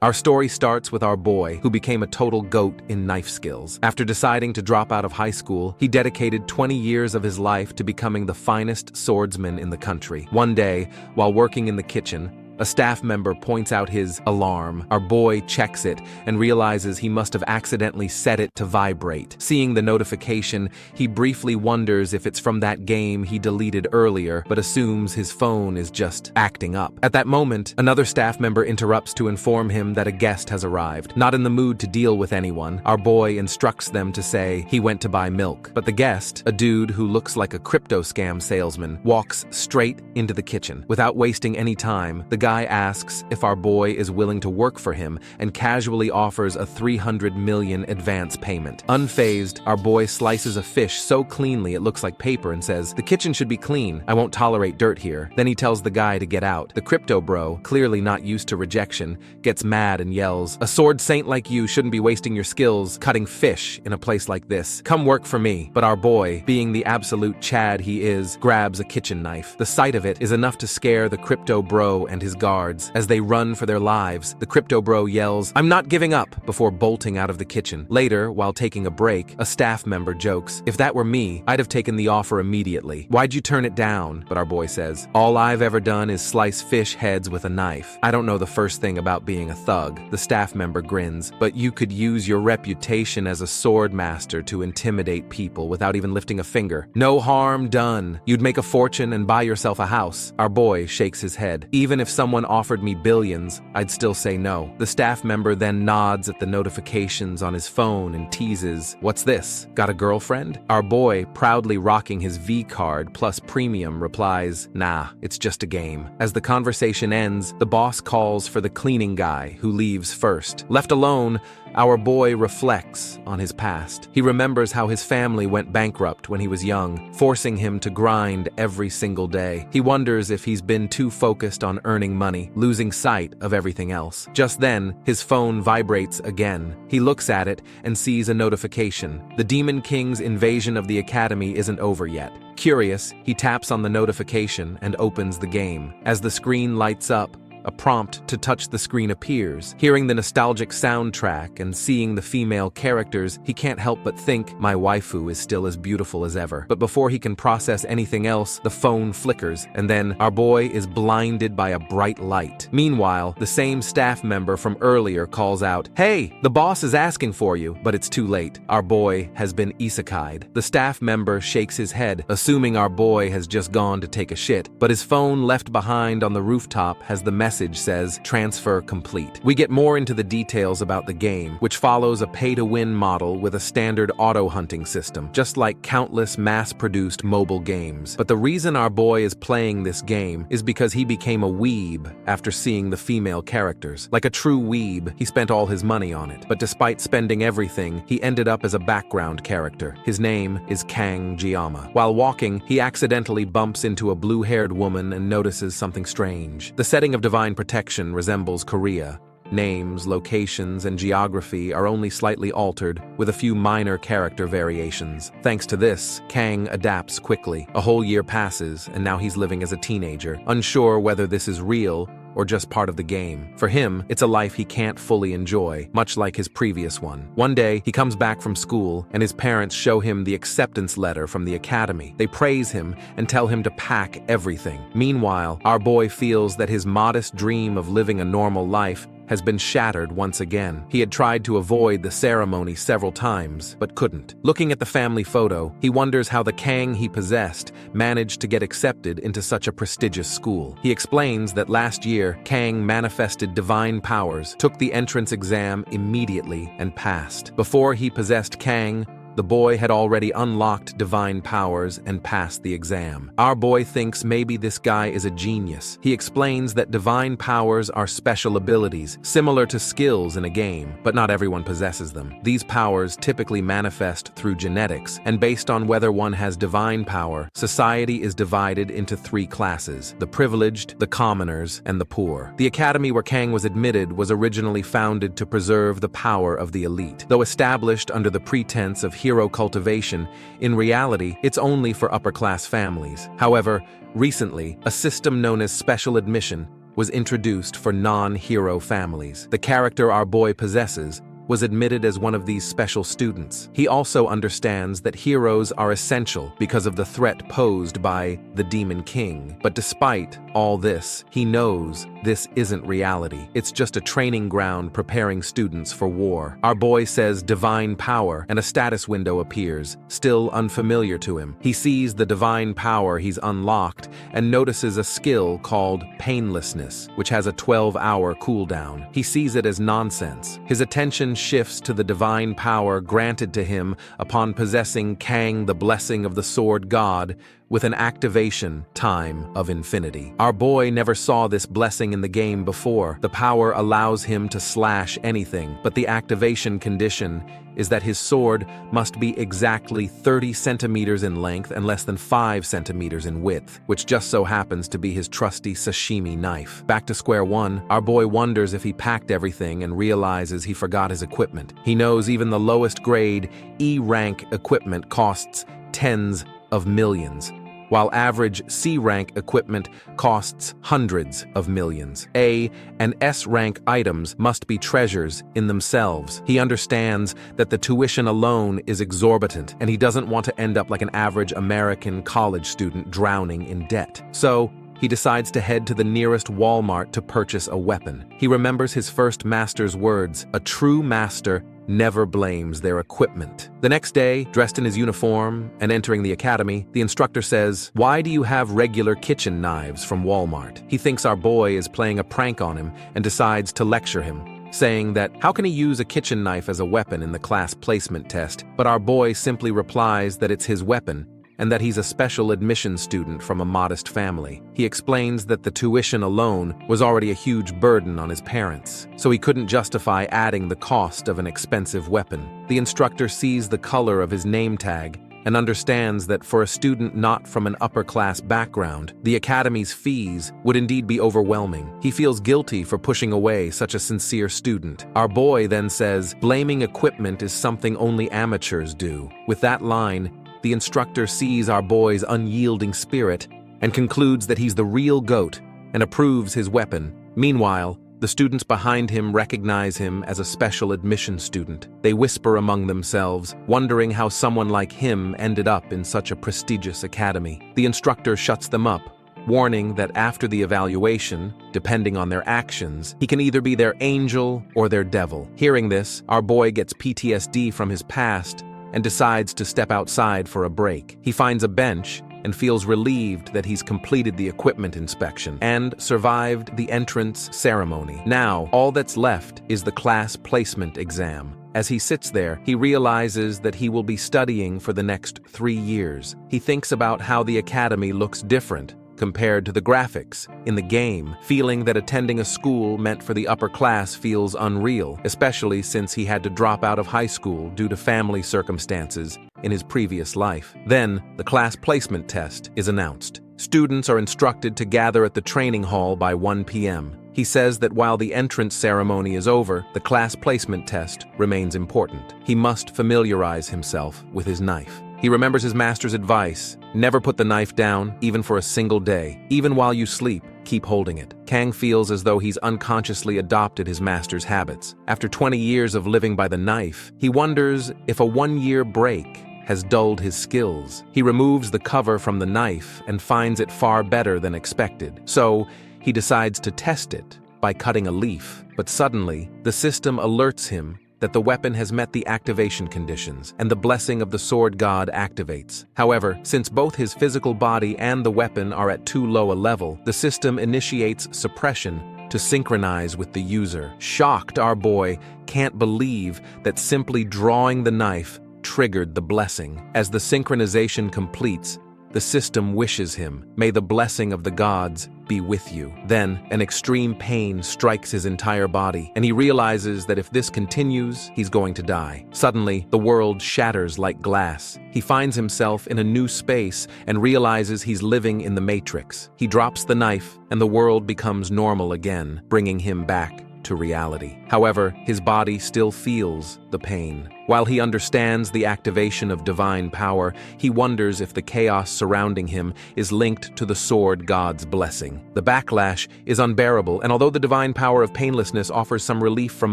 Our story starts with our boy, who became a total goat in knife skills. After deciding to drop out of high school, he dedicated 20 years of his life to becoming the finest swordsman in the country. One day, while working in the kitchen, a staff member points out his alarm. Our boy checks it and realizes he must have accidentally set it to vibrate. Seeing the notification, he briefly wonders if it's from that game he deleted earlier, but assumes his phone is just acting up. At that moment, another staff member interrupts to inform him that a guest has arrived. Not in the mood to deal with anyone, our boy instructs them to say he went to buy milk. But the guest, a dude who looks like a crypto scam salesman, walks straight into the kitchen. Without wasting any time, the guy asks if our boy is willing to work for him and casually offers a 300 million advance payment. Unfazed, our boy slices a fish so cleanly it looks like paper and says, "The kitchen should be clean. I won't tolerate dirt here." Then he tells the guy to get out. The crypto bro, clearly not used to rejection, gets mad and yells, "A sword saint like you shouldn't be wasting your skills cutting fish in a place like this. Come work for me." But our boy, being the absolute Chad he is, grabs a kitchen knife. The sight of it is enough to scare the crypto bro and his guards. As they run for their lives, the crypto bro yells, "I'm not giving up," before bolting out of the kitchen. Later, while taking a break, a staff member jokes, "If that were me, I'd have taken the offer immediately. Why'd you turn it down?" But our boy says, "All I've ever done is slice fish heads with a knife. I don't know the first thing about being a thug." The staff member grins, "But you could use your reputation as a sword master to intimidate people without even lifting a finger. No harm done. You'd make a fortune and buy yourself a house." Our boy shakes his head. "Even if someone offered me billions, I'd still say no." The staff member then nods at the notifications on his phone and teases, "What's this? Got a girlfriend?" Our boy, proudly rocking his V card plus premium, replies, "Nah, it's just a game." As the conversation ends, the boss calls for the cleaning guy, who leaves first. Left alone, our boy reflects on his past. He remembers how his family went bankrupt when he was young, forcing him to grind every single day. He wonders if he's been too focused on earning money, losing sight of everything else. Just then, his phone vibrates again. He looks at it and sees a notification. The Demon King's invasion of the academy isn't over yet. Curious, he taps on the notification and opens the game. As the screen lights up, a prompt to touch the screen appears. Hearing the nostalgic soundtrack and seeing the female characters, he can't help but think, "My waifu is still as beautiful as ever." But before he can process anything else, the phone flickers, and then our boy is blinded by a bright light. Meanwhile, the same staff member from earlier calls out, "Hey, the boss is asking for you," but it's too late. Our boy has been isekai'd. The staff member shakes his head, assuming our boy has just gone to take a shit, but his phone left behind on the rooftop has the message says, "Transfer complete." We get more into the details about the game, which follows a pay-to-win model with a standard auto-hunting system, just like countless mass-produced mobile games. But the reason our boy is playing this game is because he became a weeb after seeing the female characters. Like a true weeb, he spent all his money on it. But despite spending everything, he ended up as a background character. His name is Kang Jiyama. While walking, he accidentally bumps into a blue-haired woman and notices something strange. The setting of Divine Protection resembles Korea. Names, locations, and geography are only slightly altered, with a few minor character variations. Thanks to this, Kang adapts quickly. A whole year passes, and now he's living as a teenager, unsure whether this is real or just part of the game. For him, it's a life he can't fully enjoy, much like his previous one. One day, he comes back from school, and his parents show him the acceptance letter from the academy. They praise him and tell him to pack everything. Meanwhile, our boy feels that his modest dream of living a normal life has been shattered once again. He had tried to avoid the ceremony several times, but couldn't. Looking at the family photo, he wonders how the Kang he possessed managed to get accepted into such a prestigious school. He explains that last year, Kang manifested divine powers, took the entrance exam immediately, and passed. Before he possessed Kang, the boy had already unlocked divine powers and passed the exam. Our boy thinks maybe this guy is a genius. He explains that divine powers are special abilities, similar to skills in a game, but not everyone possesses them. These powers typically manifest through genetics, and based on whether one has divine power, society is divided into 3 classes: the privileged, the commoners, and the poor. The academy where Kang was admitted was originally founded to preserve the power of the elite. Though established under the pretense of hero cultivation, in reality, it's only for upper-class families. However, recently, a system known as special admission was introduced for non-hero families. The character our boy possesses was admitted as one of these special students. He also understands that heroes are essential because of the threat posed by the Demon King. But despite all this, he knows this isn't reality. It's just a training ground preparing students for war. Our boy says divine power, and a status window appears, still unfamiliar to him. He sees the divine power he's unlocked and notices a skill called painlessness, which has a 12-hour cooldown. He sees it as nonsense. His attention shifts to the divine power granted to him upon possessing Kang, the blessing of the sword god, with an activation time of infinity. Our boy never saw this blessing in the game before. The power allows him to slash anything, but the activation condition is that his sword must be exactly 30 centimeters in length and less than 5 centimeters in width, which just so happens to be his trusty Sashimi knife. Back to square one, our boy wonders if he packed everything and realizes he forgot his equipment. He knows even the lowest grade E-rank equipment costs tens of millions, while average C-rank equipment costs hundreds of millions. A and S-rank items must be treasures in themselves. He understands that the tuition alone is exorbitant, and he doesn't want to end up like an average American college student drowning in debt. So, he decides to head to the nearest Walmart to purchase a weapon. He remembers his first master's words, "A true master never blames their equipment." The next day, dressed in his uniform and entering the academy, the instructor says, "Why do you have regular kitchen knives from Walmart?" He thinks our boy is playing a prank on him and decides to lecture him, saying that how can he use a kitchen knife as a weapon in the class placement test? But our boy simply replies that it's his weapon and that he's a special admission student from a modest family. He explains that the tuition alone was already a huge burden on his parents, so he couldn't justify adding the cost of an expensive weapon. The instructor sees the color of his name tag and understands that for a student not from an upper-class background, the academy's fees would indeed be overwhelming. He feels guilty for pushing away such a sincere student. Our boy then says, "Blaming equipment is something only amateurs do." With that line, the instructor sees our boy's unyielding spirit and concludes that he's the real GOAT and approves his weapon. Meanwhile, the students behind him recognize him as a special admission student. They whisper among themselves, wondering how someone like him ended up in such a prestigious academy. The instructor shuts them up, warning that after the evaluation, depending on their actions, he can either be their angel or their devil. Hearing this, our boy gets PTSD from his past and decides to step outside for a break. He finds a bench and feels relieved that he's completed the equipment inspection and survived the entrance ceremony. Now, all that's left is the class placement exam. As he sits there, he realizes that he will be studying for the next 3 years. He thinks about how the academy looks different compared to the graphics in the game, feeling that attending a school meant for the upper class feels unreal, especially since he had to drop out of high school due to family circumstances in his previous life. Then, the class placement test is announced. Students are instructed to gather at the training hall by 1 p.m. He says that while the entrance ceremony is over, the class placement test remains important. He must familiarize himself with his knife. He remembers his master's advice, never put the knife down, even for a single day. Even while you sleep, keep holding it. Kang feels as though he's unconsciously adopted his master's habits. After 20 years of living by the knife, he wonders if a 1-year break has dulled his skills. He removes the cover from the knife and finds it far better than expected. So, he decides to test it by cutting a leaf. But suddenly, the system alerts him that the weapon has met the activation conditions, and the blessing of the sword god activates. However, since both his physical body and the weapon are at too low a level, the system initiates suppression to synchronize with the user. Shocked, our boy can't believe that simply drawing the knife triggered the blessing. As the synchronization completes, the system wishes him, "May the blessing of the gods be with you." Then, an extreme pain strikes his entire body, and he realizes that if this continues, he's going to die. Suddenly, the world shatters like glass. He finds himself in a new space and realizes he's living in the Matrix. He drops the knife, and the world becomes normal again, bringing him back to reality. However, his body still feels the pain. While he understands the activation of divine power, he wonders if the chaos surrounding him is linked to the sword god's blessing. The backlash is unbearable, and although the divine power of painlessness offers some relief from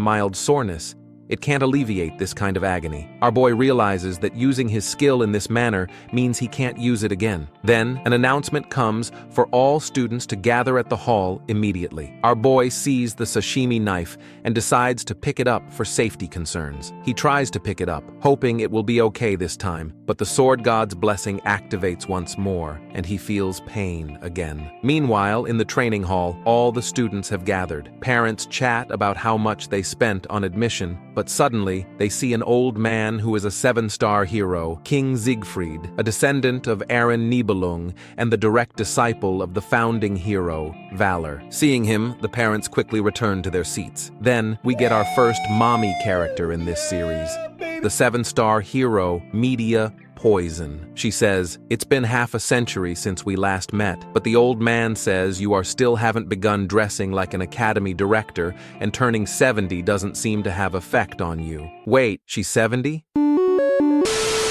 mild soreness, it can't alleviate this kind of agony. Our boy realizes that using his skill in this manner means he can't use it again. Then, an announcement comes for all students to gather at the hall immediately. Our boy sees the sashimi knife and decides to pick it up for safety concerns. He tries to pick it up, hoping it will be okay this time, but the sword god's blessing activates once more, and he feels pain again. Meanwhile, in the training hall, all the students have gathered. Parents chat about how much they spent on admission, but suddenly, they see an old man who is a 7-star hero, King Siegfried, a descendant of Aaron Nibelung and the direct disciple of the founding hero, Valor. Seeing him, the parents quickly return to their seats. Then, we get our first mommy character in this series, the 7-star hero, Media Poison. She says, "It's been half a century since we last met, but the old man says you still haven't begun dressing like an academy director, and turning 70 doesn't seem to have effect on you." Wait, she's 70?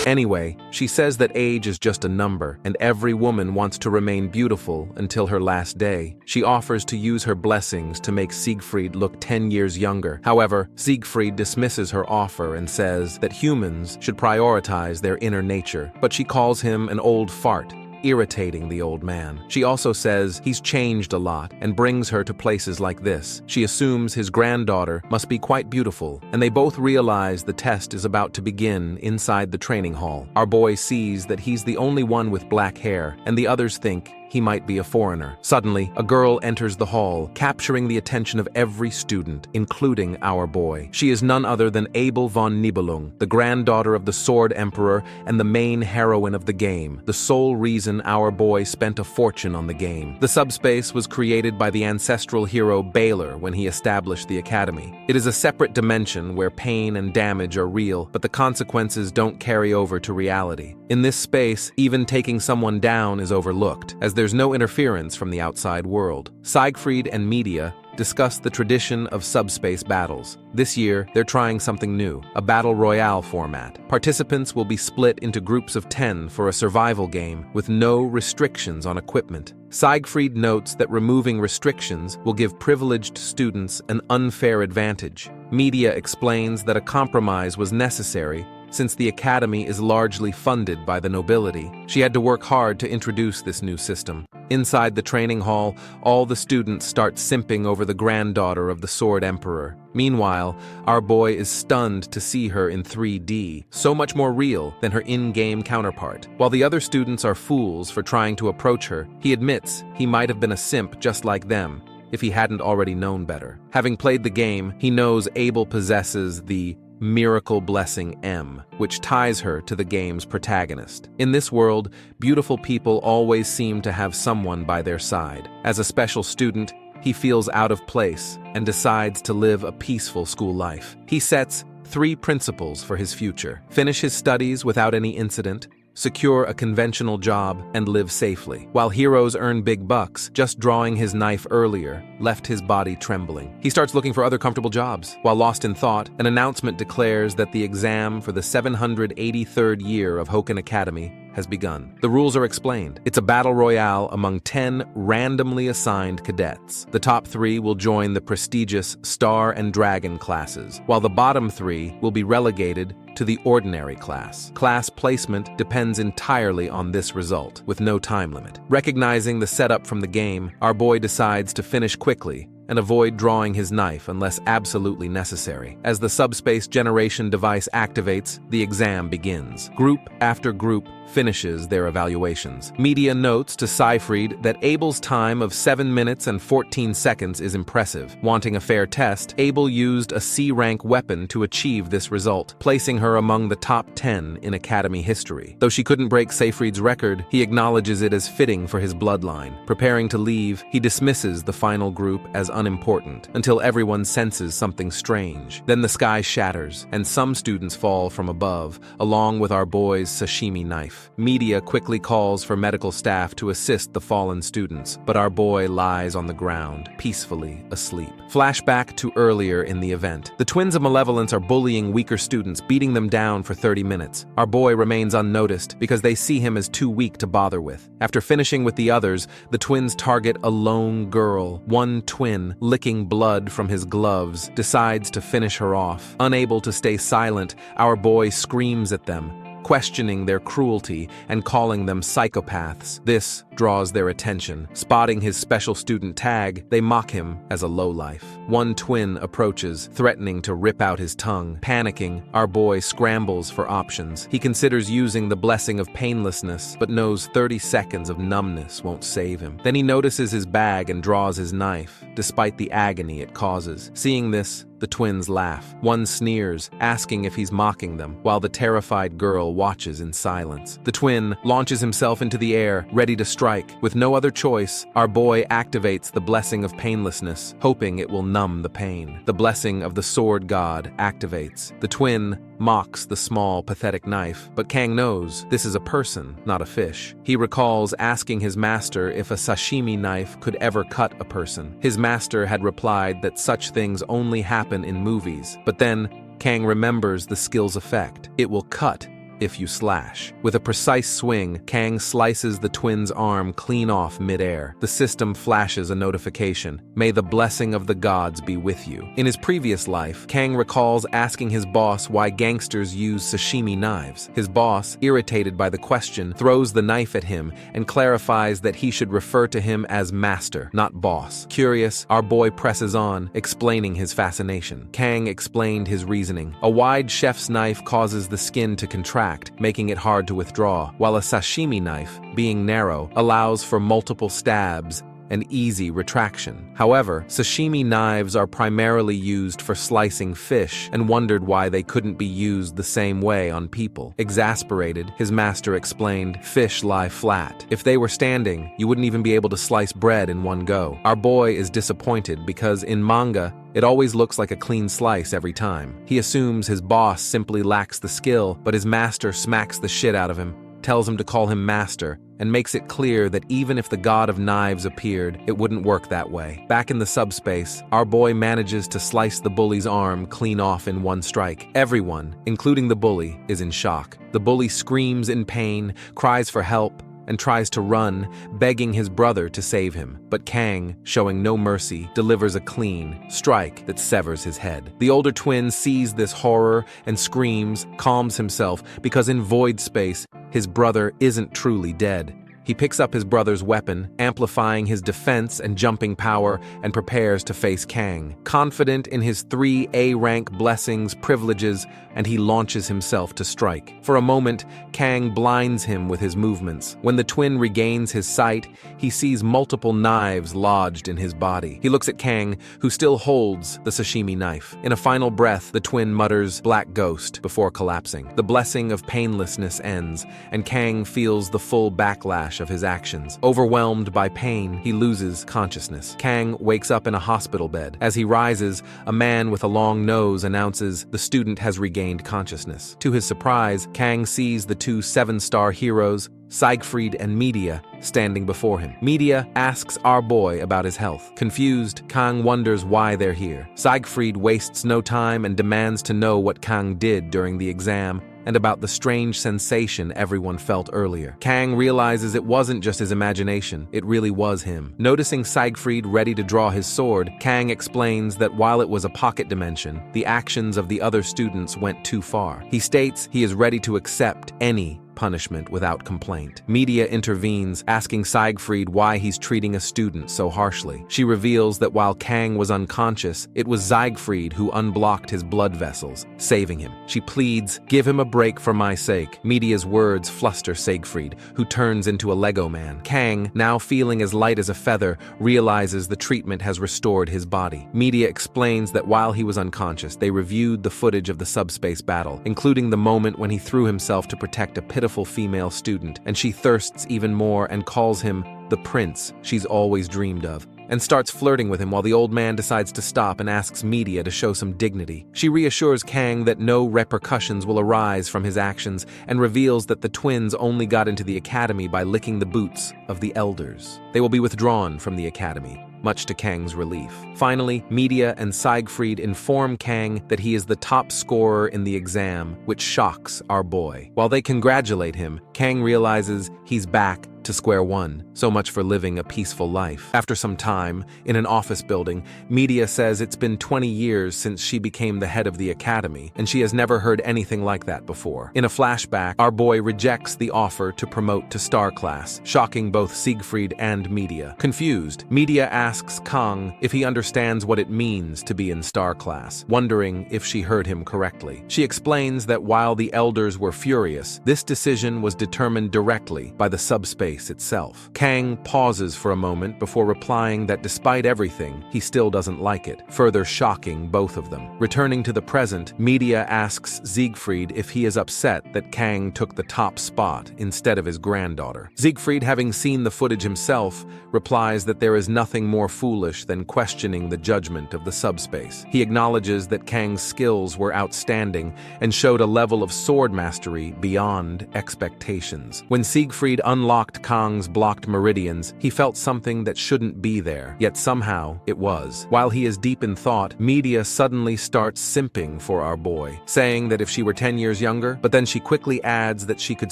Anyway, she says that age is just a number, and every woman wants to remain beautiful until her last day. She offers to use her blessings to make Siegfried look 10 years younger. However, Siegfried dismisses her offer and says that humans should prioritize their inner nature, but she calls him an old fart, irritating the old man. She also says he's changed a lot and brings her to places like this. She assumes his granddaughter must be quite beautiful, and they both realize the test is about to begin inside the training hall. Our boy sees that he's the only one with black hair, and the others think he might be a foreigner. Suddenly, a girl enters the hall, capturing the attention of every student, including our boy. She is none other than Abel von Nibelung, the granddaughter of the Sword Emperor and the main heroine of the game, the sole reason our boy spent a fortune on the game. The subspace was created by the ancestral hero Balor when he established the academy. It is a separate dimension where pain and damage are real, but the consequences don't carry over to reality. In this space, even taking someone down is overlooked, as there's no interference from the outside world. Siegfried and Media discuss the tradition of subspace battles. This year, they're trying something new, a battle royale format. Participants will be split into groups of 10 for a survival game with no restrictions on equipment. Siegfried notes that removing restrictions will give privileged students an unfair advantage. Media explains that a compromise was necessary since the academy is largely funded by the nobility. She had to work hard to introduce this new system. Inside the training hall, all the students start simping over the granddaughter of the Sword Emperor. Meanwhile, our boy is stunned to see her in 3D, so much more real than her in-game counterpart. While the other students are fools for trying to approach her, he admits he might have been a simp just like them if he hadn't already known better. Having played the game, he knows Abel possesses the Miracle Blessing M, which ties her to the game's protagonist. In this world, beautiful people always seem to have someone by their side. As a special student, he feels out of place and decides to live a peaceful school life. He sets 3 principles for his future: finish his studies without any incident, secure a conventional job, and live safely. While heroes earn big bucks, just drawing his knife earlier left his body trembling. He starts looking for other comfortable jobs. While lost in thought, an announcement declares that the exam for the 783rd year of Hoken Academy has begun. The rules are explained. It's a battle royale among 10 randomly assigned cadets. The top 3 will join the prestigious Star and Dragon classes, while the bottom 3 will be relegated to the ordinary class. Class placement depends entirely on this result, with no time limit. Recognizing the setup from the game, our boy decides to finish quickly and avoid drawing his knife unless absolutely necessary. As the subspace generation device activates, the exam begins. Group after group finishes their evaluations. Media notes to Siegfried that Abel's time of 7 minutes and 14 seconds is impressive. Wanting a fair test, Abel used a C-rank weapon to achieve this result, placing her among the top 10 in Academy history. Though she couldn't break Siegfried's record, he acknowledges it as fitting for his bloodline. Preparing to leave, he dismisses the final group as unimportant, until everyone senses something strange. Then the sky shatters, and some students fall from above, along with our boy's sashimi knife. Media quickly calls for medical staff to assist the fallen students, but our boy lies on the ground, peacefully asleep. Flashback to earlier in the event. The twins of malevolence are bullying weaker students, beating them down for 30 minutes. Our boy remains unnoticed because they see him as too weak to bother with. After finishing with the others, the twins target a lone girl. One twin, licking blood from his gloves, decides to finish her off. Unable to stay silent, our boy screams at them, questioning their cruelty and calling them psychopaths. This draws their attention. Spotting his special student tag, they mock him as a lowlife. One twin approaches, threatening to rip out his tongue. Panicking, our boy scrambles for options. He considers using the blessing of painlessness, but knows 30 seconds of numbness won't save him. Then he notices his bag and draws his knife, despite the agony it causes. Seeing this, the twins laugh. One sneers, asking if he's mocking them, while the terrified girl watches in silence. The twin launches himself into the air, ready to strike. With no other choice, our boy activates the blessing of painlessness, hoping it will numb the pain. The blessing of the sword god activates. The twin mocks the small, pathetic knife, but Kang knows this is a person, not a fish. He recalls asking his master if a sashimi knife could ever cut a person. His master had replied that such things only happen in movies, but then Kang remembers the skill's effect. It will cut if you slash. With a precise swing, Kang slices the twin's arm clean off midair. The system flashes a notification. May the blessing of the gods be with you. In his previous life, Kang recalls asking his boss why gangsters use sashimi knives. His boss, irritated by the question, throws the knife at him and clarifies that he should refer to him as master, not boss. Curious, our boy presses on, explaining his fascination. Kang explained his reasoning. A wide chef's knife causes the skin to contract, making it hard to withdraw, while a sashimi knife, being narrow, allows for multiple stabs and easy retraction. However, sashimi knives are primarily used for slicing fish, and wondered why they couldn't be used the same way on people. Exasperated, his master explained, fish lie flat. If they were standing, you wouldn't even be able to slice bread in one go. Our boy is disappointed because in manga, it always looks like a clean slice every time. He assumes his boss simply lacks the skill, but his master smacks the shit out of him, tells him to call him master, and makes it clear that even if the god of knives appeared, it wouldn't work that way. Back in the subspace, our boy manages to slice the bully's arm clean off in one strike. Everyone, including the bully, is in shock. The bully screams in pain, cries for help, and tries to run, begging his brother to save him. But Kang, showing no mercy, delivers a clean strike that severs his head. The older twin sees this horror and screams, calms himself, because in void space, his brother isn't truly dead. He picks up his brother's weapon, amplifying his defense and jumping power, and prepares to face Kang. Confident in his 3 A-rank blessings, privileges, and he launches himself to strike. For a moment, Kang blinds him with his movements. When the twin regains his sight, he sees multiple knives lodged in his body. He looks at Kang, who still holds the sashimi knife. In a final breath, the twin mutters, "Black Ghost," before collapsing. The blessing of painlessness ends, and Kang feels the full backlash of his actions. Overwhelmed by pain, he loses consciousness. Kang wakes up in a hospital bed. As he rises, a man with a long nose announces the student has regained consciousness. To his surprise, Kang sees the 2 7-star heroes, Siegfried and Media, standing before him. Media asks our boy about his health. Confused, Kang wonders why they're here. Siegfried wastes no time and demands to know what Kang did during the exam and about the strange sensation everyone felt earlier. Kang realizes it wasn't just his imagination, it really was him. Noticing Siegfried ready to draw his sword, Kang explains that while it was a pocket dimension, the actions of the other students went too far. He states he is ready to accept any punishment without complaint. Media intervenes, asking Siegfried why he's treating a student so harshly. She reveals that while Kang was unconscious, it was Siegfried who unblocked his blood vessels, saving him. She pleads, "Give him a break for my sake." Media's words fluster Siegfried, who turns into a Lego man. Kang, now feeling as light as a feather, realizes the treatment has restored his body. Media explains that while he was unconscious, they reviewed the footage of the subspace battle, including the moment when he threw himself to protect a pitiful female student, and she thirsts even more and calls him the prince she's always dreamed of. and starts flirting with him while the old man decides to stop and asks Media to show some dignity. She reassures Kang that no repercussions will arise from his actions and reveals that the twins only got into the academy by licking the boots of the elders. They will be withdrawn from the academy, much to Kang's relief. Finally, Media and Siegfried inform Kang that he is the top scorer in the exam, which shocks our boy. While they congratulate him, Kang realizes he's back to square one. So much for living a peaceful life. After some time, in an office building, Media says it's been 20 years since she became the head of the academy, and she has never heard anything like that before. In a flashback, our boy rejects the offer to promote to star class, shocking both Siegfried and Media. Confused, Media asks Kang if he understands what it means to be in star class, wondering if she heard him correctly. She explains that while the elders were furious, this decision was determined directly by the subspace itself. Kang pauses for a moment before replying that despite everything, he still doesn't like it, further shocking both of them. Returning to the present, Media asks Siegfried if he is upset that Kang took the top spot instead of his granddaughter. Siegfried, having seen the footage himself, replies that there is nothing more foolish than questioning the judgment of the subspace. He acknowledges that Kang's skills were outstanding and showed a level of sword mastery beyond expectations. When Siegfried unlocked Kang's blocked meridians, he felt something that shouldn't be there, yet somehow it was. While he is deep in thought, Media suddenly starts simping for our boy, saying that if she were 10 years younger, but then she quickly adds that she could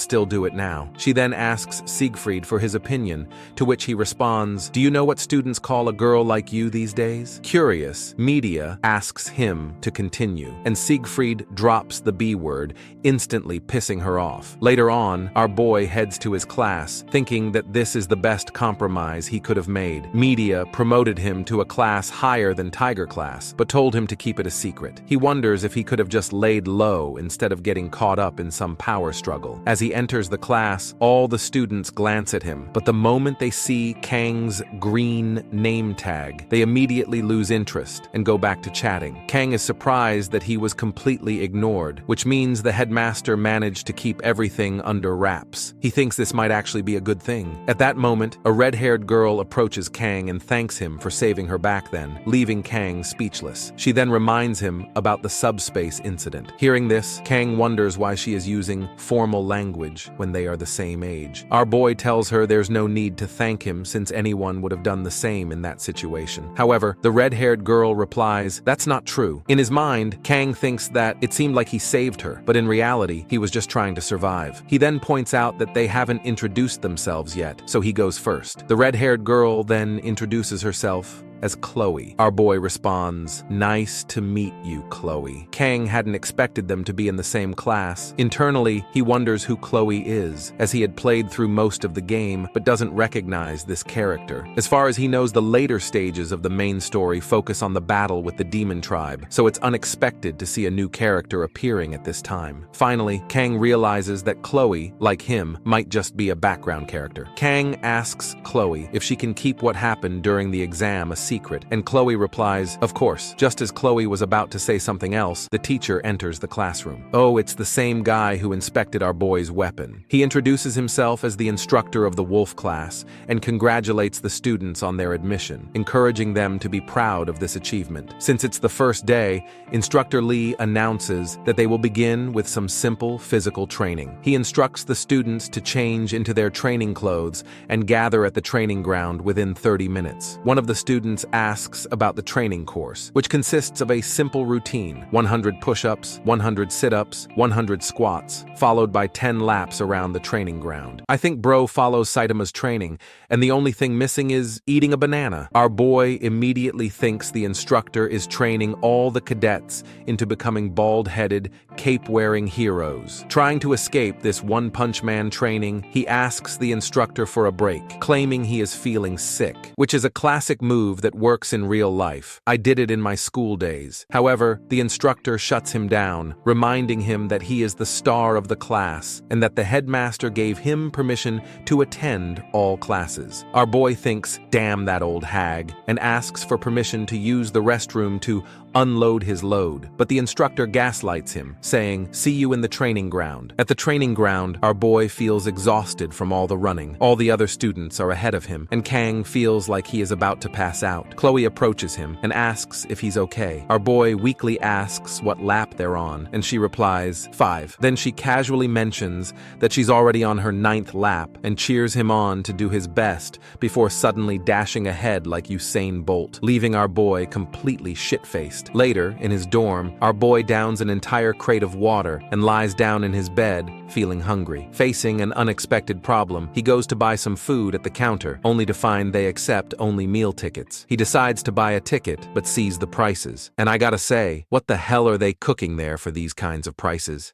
still do it now. She then asks Siegfried for his opinion, to which he responds, "Do you know what students call a girl like you these days?" Curious, Media asks him to continue, and Siegfried drops the B word, instantly pissing her off. Later on, our boy heads to his class, thinking that this is the best compromise he could have made. Media promoted him to a class higher than Tiger class, but told him to keep it a secret. He wonders if he could have just laid low instead of getting caught up in some power struggle. As he enters the class, all the students glance at him, but the moment they see Kang's green name tag, they immediately lose interest and go back to chatting. Kang is surprised that he was completely ignored, which means the headmaster managed to keep everything under wraps. He thinks this might actually be a good thing. At that moment, a red-haired girl approaches Kang and thanks him for saving her back then, leaving Kang speechless. She then reminds him about the subspace incident. Hearing this, Kang wonders why she is using formal language when they are the same age. Our boy tells her there's no need to thank him since anyone would have done the same in that situation. However, the red-haired girl replies, "That's not true." In his mind, Kang thinks that it seemed like he saved her, but in reality, he was just trying to survive. He then points out that they haven't introduced themselves yet, so he goes first. The red-haired girl then introduces herself as Chloe. Our boy responds, "Nice to meet you, Chloe." Kang hadn't expected them to be in the same class. Internally, he wonders who Chloe is, as he had played through most of the game, but doesn't recognize this character. As far as he knows, the later stages of the main story focus on the battle with the demon tribe, so it's unexpected to see a new character appearing at this time. Finally, Kang realizes that Chloe, like him, might just be a background character. Kang asks Chloe if she can keep what happened during the exam a secret, and Chloe replies, "Of course." Just as Chloe was about to say something else, the teacher enters the classroom. Oh, it's the same guy who inspected our boy's weapon. He introduces himself as the instructor of the Wolf class and congratulates the students on their admission, encouraging them to be proud of this achievement. Since it's the first day, Instructor Lee announces that they will begin with some simple physical training. He instructs the students to change into their training clothes and gather at the training ground within 30 minutes. One of the students asks about the training course, which consists of a simple routine: 100 push-ups, 100 sit-ups, 100 squats, followed by 10 laps around the training ground. I think bro follows Saitama's training, and the only thing missing is eating a banana. Our boy immediately thinks the instructor is training all the cadets into becoming bald-headed, cape-wearing heroes. Trying to escape this one-punch man training, he asks the instructor for a break, claiming he is feeling sick, which is a classic move that works in real life. I did it in my school days. However, the instructor shuts him down, reminding him that he is the star of the class and that the headmaster gave him permission to attend all classes. Our boy thinks, "Damn that old hag," and asks for permission to use the restroom to unload his load, but the instructor gaslights him, saying, "See you in the training ground." At the training ground, our boy feels exhausted from all the running. All the other students are ahead of him, and Kang feels like he is about to pass out. Chloe approaches him and asks if he's okay. Our boy weakly asks what lap they're on, and she replies, 5. Then she casually mentions that she's already on her 9th lap and cheers him on to do his best before suddenly dashing ahead like Usain Bolt, leaving our boy completely shit-faced. Later, in his dorm, our boy downs an entire crate of water and lies down in his bed, feeling hungry. Facing an unexpected problem, he goes to buy some food at the counter, only to find they accept only meal tickets. He decides to buy a ticket, but sees the prices. And I gotta say, what the hell are they cooking there for these kinds of prices?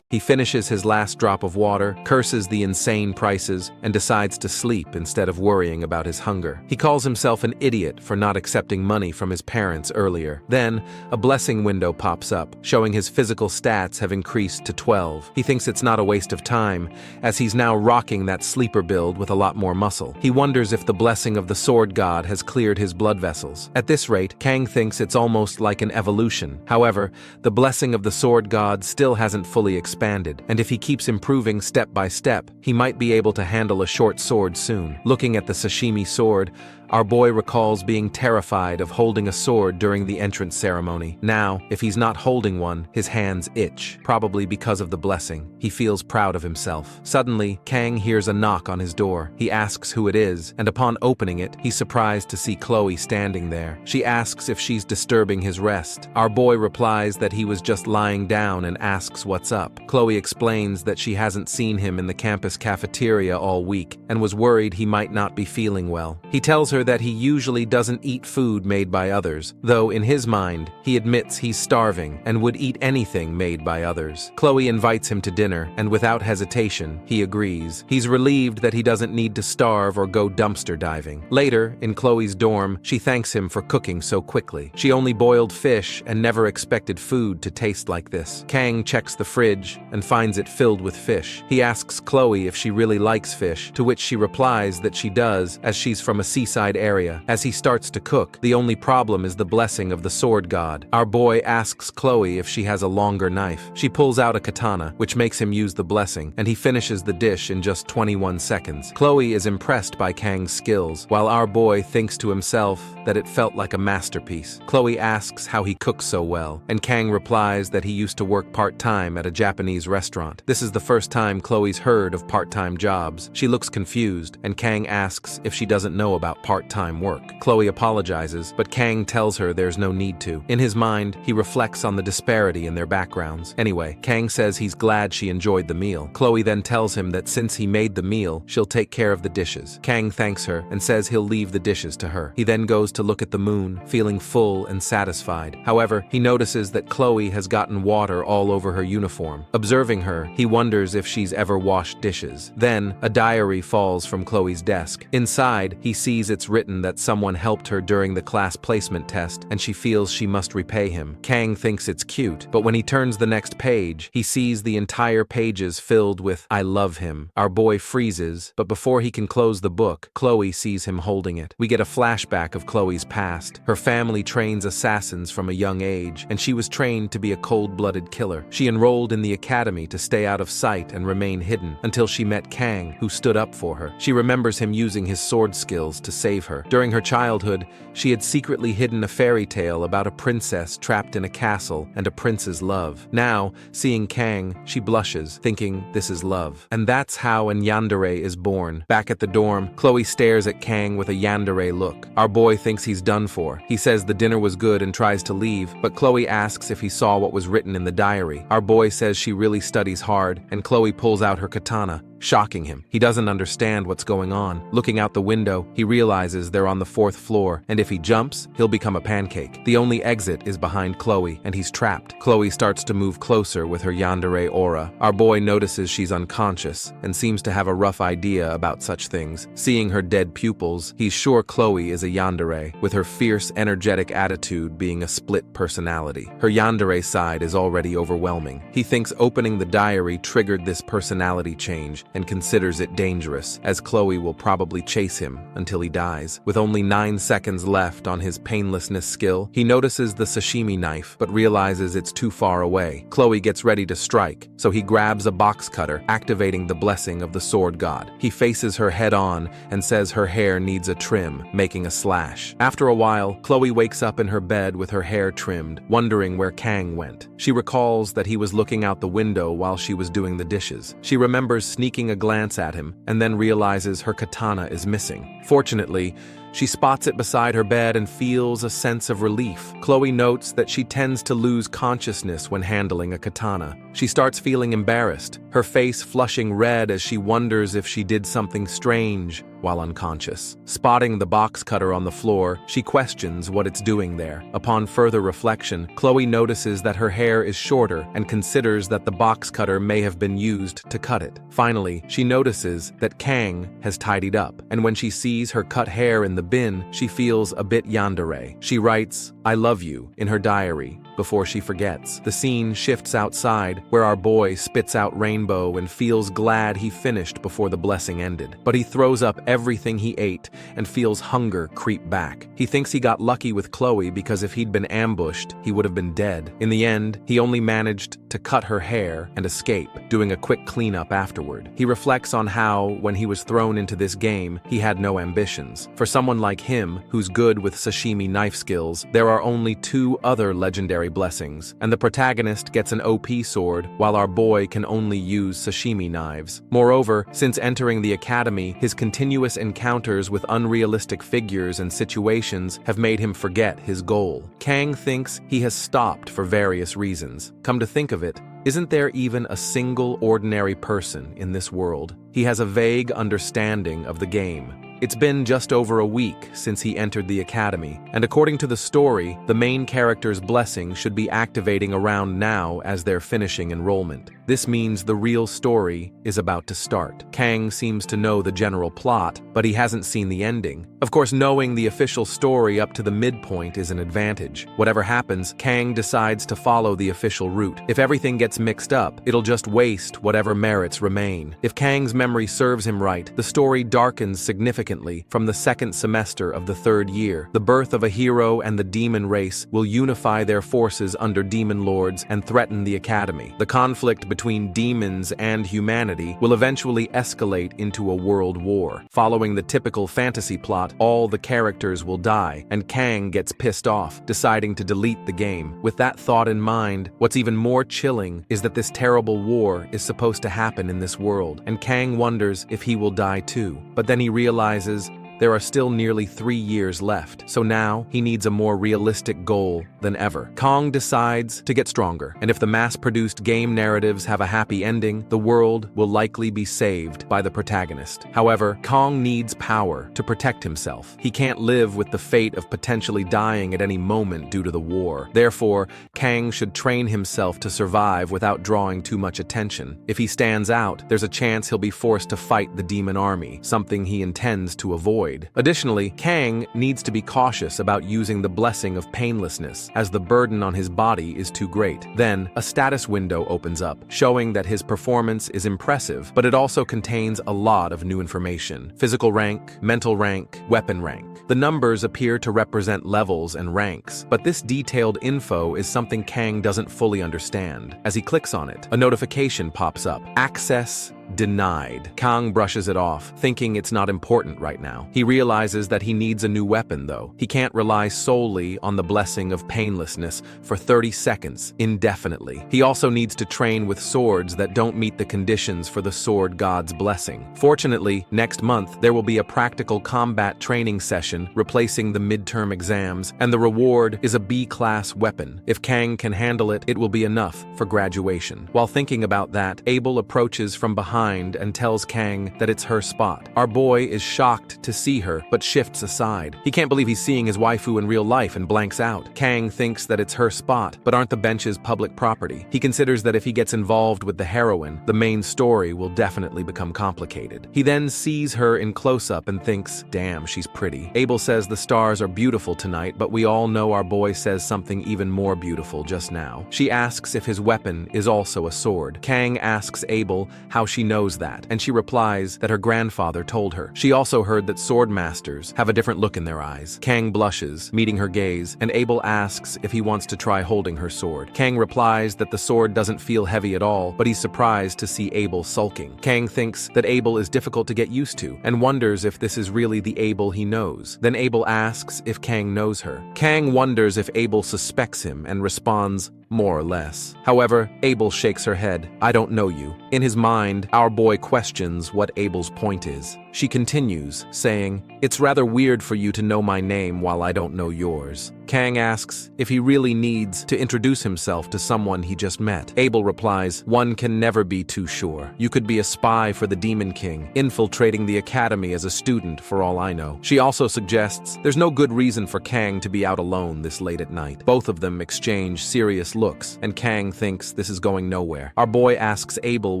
He finishes his last drop of water, curses the insane prices, and decides to sleep instead of worrying about his hunger. He calls himself an idiot for not accepting money from his parents earlier. Then, a blessing window pops up, showing his physical stats have increased to 12. He thinks it's not a waste of time, as he's now rocking that sleeper build with a lot more muscle. He wonders if the blessing of the sword god has cleared his blood vessels. At this rate, Kang thinks it's almost like an evolution. However, the blessing of the sword god still hasn't fully expanded, and if he keeps improving step by step, he might be able to handle a short sword soon. Looking at the Sashimi sword, our boy recalls being terrified of holding a sword during the entrance ceremony. Now, if he's not holding one, his hands itch, probably because of the blessing. He feels proud of himself. Suddenly, Kang hears a knock on his door. He asks who it is, and upon opening it, he's surprised to see Chloe standing there. She asks if she's disturbing his rest. Our boy replies that he was just lying down and asks what's up. Chloe explains that she hasn't seen him in the campus cafeteria all week and was worried he might not be feeling well. He tells her that he usually doesn't eat food made by others, though in his mind, he admits he's starving and would eat anything made by others. Chloe invites him to dinner, and without hesitation, he agrees. He's relieved that he doesn't need to starve or go dumpster diving. Later, in Chloe's dorm, she thanks him for cooking so quickly. She only boiled fish and never expected food to taste like this. Kang checks the fridge and finds it filled with fish. He asks Chloe if she really likes fish, to which she replies that she does, as she's from a seaside area. As he starts to cook, the only problem is the blessing of the sword god. Our boy asks Chloe if she has a longer knife. She pulls out a katana, which makes him use the blessing, and he finishes the dish in just 21 seconds. Chloe is impressed by Kang's skills, while our boy thinks to himself that it felt like a masterpiece. Chloe asks how he cooks so well, and Kang replies that he used to work part-time at a Japanese restaurant. This is the first time Chloe's heard of part-time jobs. She looks confused, and Kang asks if she doesn't know about part-time work. Chloe apologizes, but Kang tells her there's no need to. In his mind, he reflects on the disparity in their backgrounds. Anyway, Kang says he's glad she enjoyed the meal. Chloe then tells him that since he made the meal, she'll take care of the dishes. Kang thanks her and says he'll leave the dishes to her. He then goes to look at the moon, feeling full and satisfied. However, he notices that Chloe has gotten water all over her uniform. Observing her, he wonders if she's ever washed dishes. Then, a diary falls from Chloe's desk. Inside, he sees it's written that someone helped her during the class placement test, and she feels she must repay him. Kang thinks it's cute, but when he turns the next page, he sees the entire pages filled with "I love him." Our boy freezes, but before he can close the book, Chloe sees him holding it. We get a flashback of Chloe's past. Her family trains assassins from a young age, and she was trained to be a cold-blooded killer. She enrolled in the academy to stay out of sight and remain hidden, until she met Kang, who stood up for her. She remembers him using his sword skills to save her. During her childhood, she had secretly hidden a fairy tale about a princess trapped in a castle and a prince's love. Now, seeing Kang, she blushes, thinking this is love. And that's how an yandere is born. Back at the dorm, Chloe stares at Kang with a yandere look. Our boy thinks he's done for. He says the dinner was good and tries to leave, but Chloe asks if he saw what was written in the diary. Our boy says she really studies hard, and Chloe pulls out her katana, shocking him. He doesn't understand what's going on. Looking out the window, he realizes they're on the 4th floor, and if he jumps, he'll become a pancake. The only exit is behind Chloe, and he's trapped. Chloe starts to move closer with her yandere aura. Our boy notices she's unconscious, and seems to have a rough idea about such things. Seeing her dead pupils, he's sure Chloe is a yandere, with her fierce, energetic attitude being a split personality. Her yandere side is already overwhelming. He thinks opening the diary triggered this personality change, and considers it dangerous, as Chloe will probably chase him until he dies. With only 9 seconds left on his painlessness skill, he notices the sashimi knife, but realizes it's too far away. Chloe gets ready to strike, so he grabs a box cutter, activating the blessing of the sword god. He faces her head on and says her hair needs a trim, making a slash. After a while, Chloe wakes up in her bed with her hair trimmed, wondering where Kang went. She recalls that he was looking out the window while she was doing the dishes. She remembers sneaking a glance at him, and then realizes her katana is missing. Fortunately, she spots it beside her bed and feels a sense of relief. Chloe notes that she tends to lose consciousness when handling a katana. She starts feeling embarrassed, her face flushing red as she wonders if she did something strange while unconscious. Spotting the box cutter on the floor, she questions what it's doing there. Upon further reflection, Chloe notices that her hair is shorter and considers that the box cutter may have been used to cut it. Finally, she notices that Kang has tidied up, and when she sees her cut hair in the bin, she feels a bit yandere. She writes, "I love you," in her diary, before she forgets. The scene shifts outside, where our boy spits out rainbow and feels glad he finished before the blessing ended. But he throws up everything he ate and feels hunger creep back. He thinks he got lucky with Chloe because if he'd been ambushed, he would have been dead. In the end, he only managed to cut her hair and escape, doing a quick cleanup afterward. He reflects on how, when he was thrown into this game, he had no ambitions. For someone like him, who's good with sashimi knife skills, there are only 2 other legendary blessings, and the protagonist gets an OP sword, while our boy can only use sashimi knives. Moreover, since entering the academy, his continuous encounters with unrealistic figures and situations have made him forget his goal. Kang thinks he has stopped for various reasons. Come to think of it, isn't there even a single ordinary person in this world? He has a vague understanding of the game. It's been just over a week since he entered the academy, and according to the story, the main character's blessing should be activating around now as they're finishing enrollment. This means the real story is about to start. Kang seems to know the general plot, but he hasn't seen the ending. Of course, knowing the official story up to the midpoint is an advantage. Whatever happens, Kang decides to follow the official route. If everything gets mixed up, it'll just waste whatever merits remain. If Kang's memory serves him right, the story darkens significantly from the second semester of the 3rd year. The birth of a hero and the demon race will unify their forces under demon lords and threaten the academy. The conflict between demons and humanity will eventually escalate into a world war. Following the typical fantasy plot, all the characters will die, and Kang gets pissed off, deciding to delete the game. With that thought in mind, what's even more chilling is that this terrible war is supposed to happen in this world, and Kang wonders if he will die too. But then he realizes there are still nearly 3 years left, so now he needs a more realistic goal than ever. Kang decides to get stronger, and if the mass-produced game narratives have a happy ending, the world will likely be saved by the protagonist. However, Kang needs power to protect himself. He can't live with the fate of potentially dying at any moment due to the war. Therefore, Kang should train himself to survive without drawing too much attention. If he stands out, there's a chance he'll be forced to fight the demon army, something he intends to avoid. Additionally, Kang needs to be cautious about using the blessing of painlessness, as the burden on his body is too great. Then, a status window opens up, showing that his performance is impressive, but it also contains a lot of new information. Physical rank, mental rank, weapon rank. The numbers appear to represent levels and ranks, but this detailed info is something Kang doesn't fully understand. As he clicks on it, a notification pops up. Access denied. Kang brushes it off, thinking it's not important right now. He realizes that he needs a new weapon, though. He can't rely solely on the blessing of painlessness for 30 seconds indefinitely. He also needs to train with swords that don't meet the conditions for the sword god's blessing. Fortunately, next month there will be a practical combat training session replacing the midterm exams, and the reward is a B-class weapon. If Kang can handle it, it will be enough for graduation. While thinking about that, Abel approaches from behind and tells Kang that it's her spot. Our boy is shocked to see her, but shifts aside. He can't believe he's seeing his waifu in real life and blanks out. Kang thinks that it's her spot, but aren't the benches public property? He considers that if he gets involved with the heroine, the main story will definitely become complicated. He then sees her in close-up and thinks, damn, she's pretty. Abel says the stars are beautiful tonight, but we all know our boy says something even more beautiful just now. She asks if his weapon is also a sword. Kang asks Abel how she knows that, and she replies that her grandfather told her. She also heard that sword masters have a different look in their eyes. Kang blushes, meeting her gaze, and Abel asks if he wants to try holding her sword. Kang replies that the sword doesn't feel heavy at all, but he's surprised to see Abel sulking. Kang thinks that Abel is difficult to get used to, and wonders if this is really the Abel he knows. Then Abel asks if Kang knows her. Kang wonders if Abel suspects him and responds, more or less. However, Abel shakes her head. I don't know you. In his mind, our boy questions what Abel's point is. She continues, saying, it's rather weird for you to know my name while I don't know yours. Kang asks if he really needs to introduce himself to someone he just met. Abel replies, one can never be too sure. You could be a spy for the Demon King, infiltrating the academy as a student for all I know. She also suggests there's no good reason for Kang to be out alone this late at night. Both of them exchange serious looks, and Kang thinks this is going nowhere. Our boy asks Abel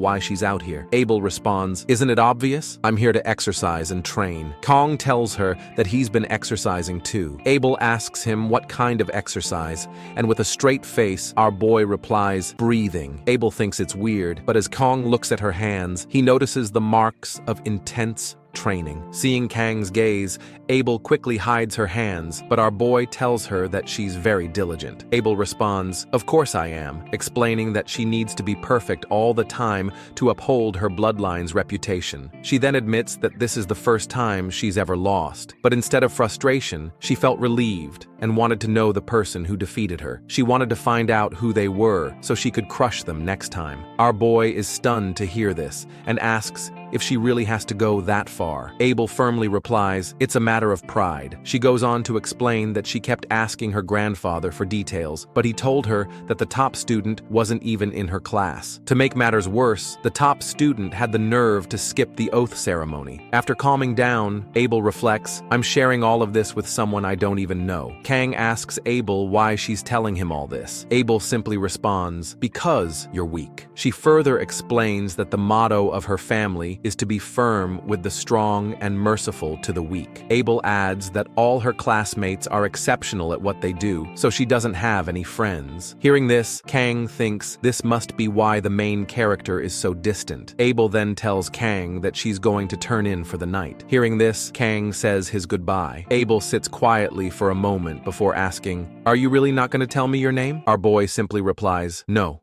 why she's out here. Abel responds, isn't it obvious? I'm here to exercise and train. Kang tells her that he's been exercising too. Abel asks him what kind of exercise, and with a straight face, our boy replies, breathing. Abel thinks it's weird, but as Kang looks at her hands, he notices the marks of intense training. Seeing Kang's gaze, Abel quickly hides her hands, but our boy tells her that she's very diligent. Abel responds, of course I am, explaining that she needs to be perfect all the time to uphold her bloodline's reputation. She then admits that this is the first time she's ever lost, but instead of frustration, she felt relieved and wanted to know the person who defeated her. She wanted to find out who they were so she could crush them next time. Our boy is stunned to hear this and asks if she really has to go that far. Abel firmly replies, it's a matter of pride. She goes on to explain that she kept asking her grandfather for details, but he told her that the top student wasn't even in her class. To make matters worse, the top student had the nerve to skip the oath ceremony. After calming down, Abel reflects, I'm sharing all of this with someone I don't even know. Kang asks Abel why she's telling him all this. Abel simply responds, because you're weak. She further explains that the motto of her family is to be firm with the strong and merciful to the weak. Abel adds that all her classmates are exceptional at what they do, so she doesn't have any friends. Hearing this, Kang thinks this must be why the main character is so distant. Abel then tells Kang that she's going to turn in for the night. Hearing this, Kang says his goodbye. Abel sits quietly for a moment before asking, are you really not going to tell me your name? Our boy simply replies, no.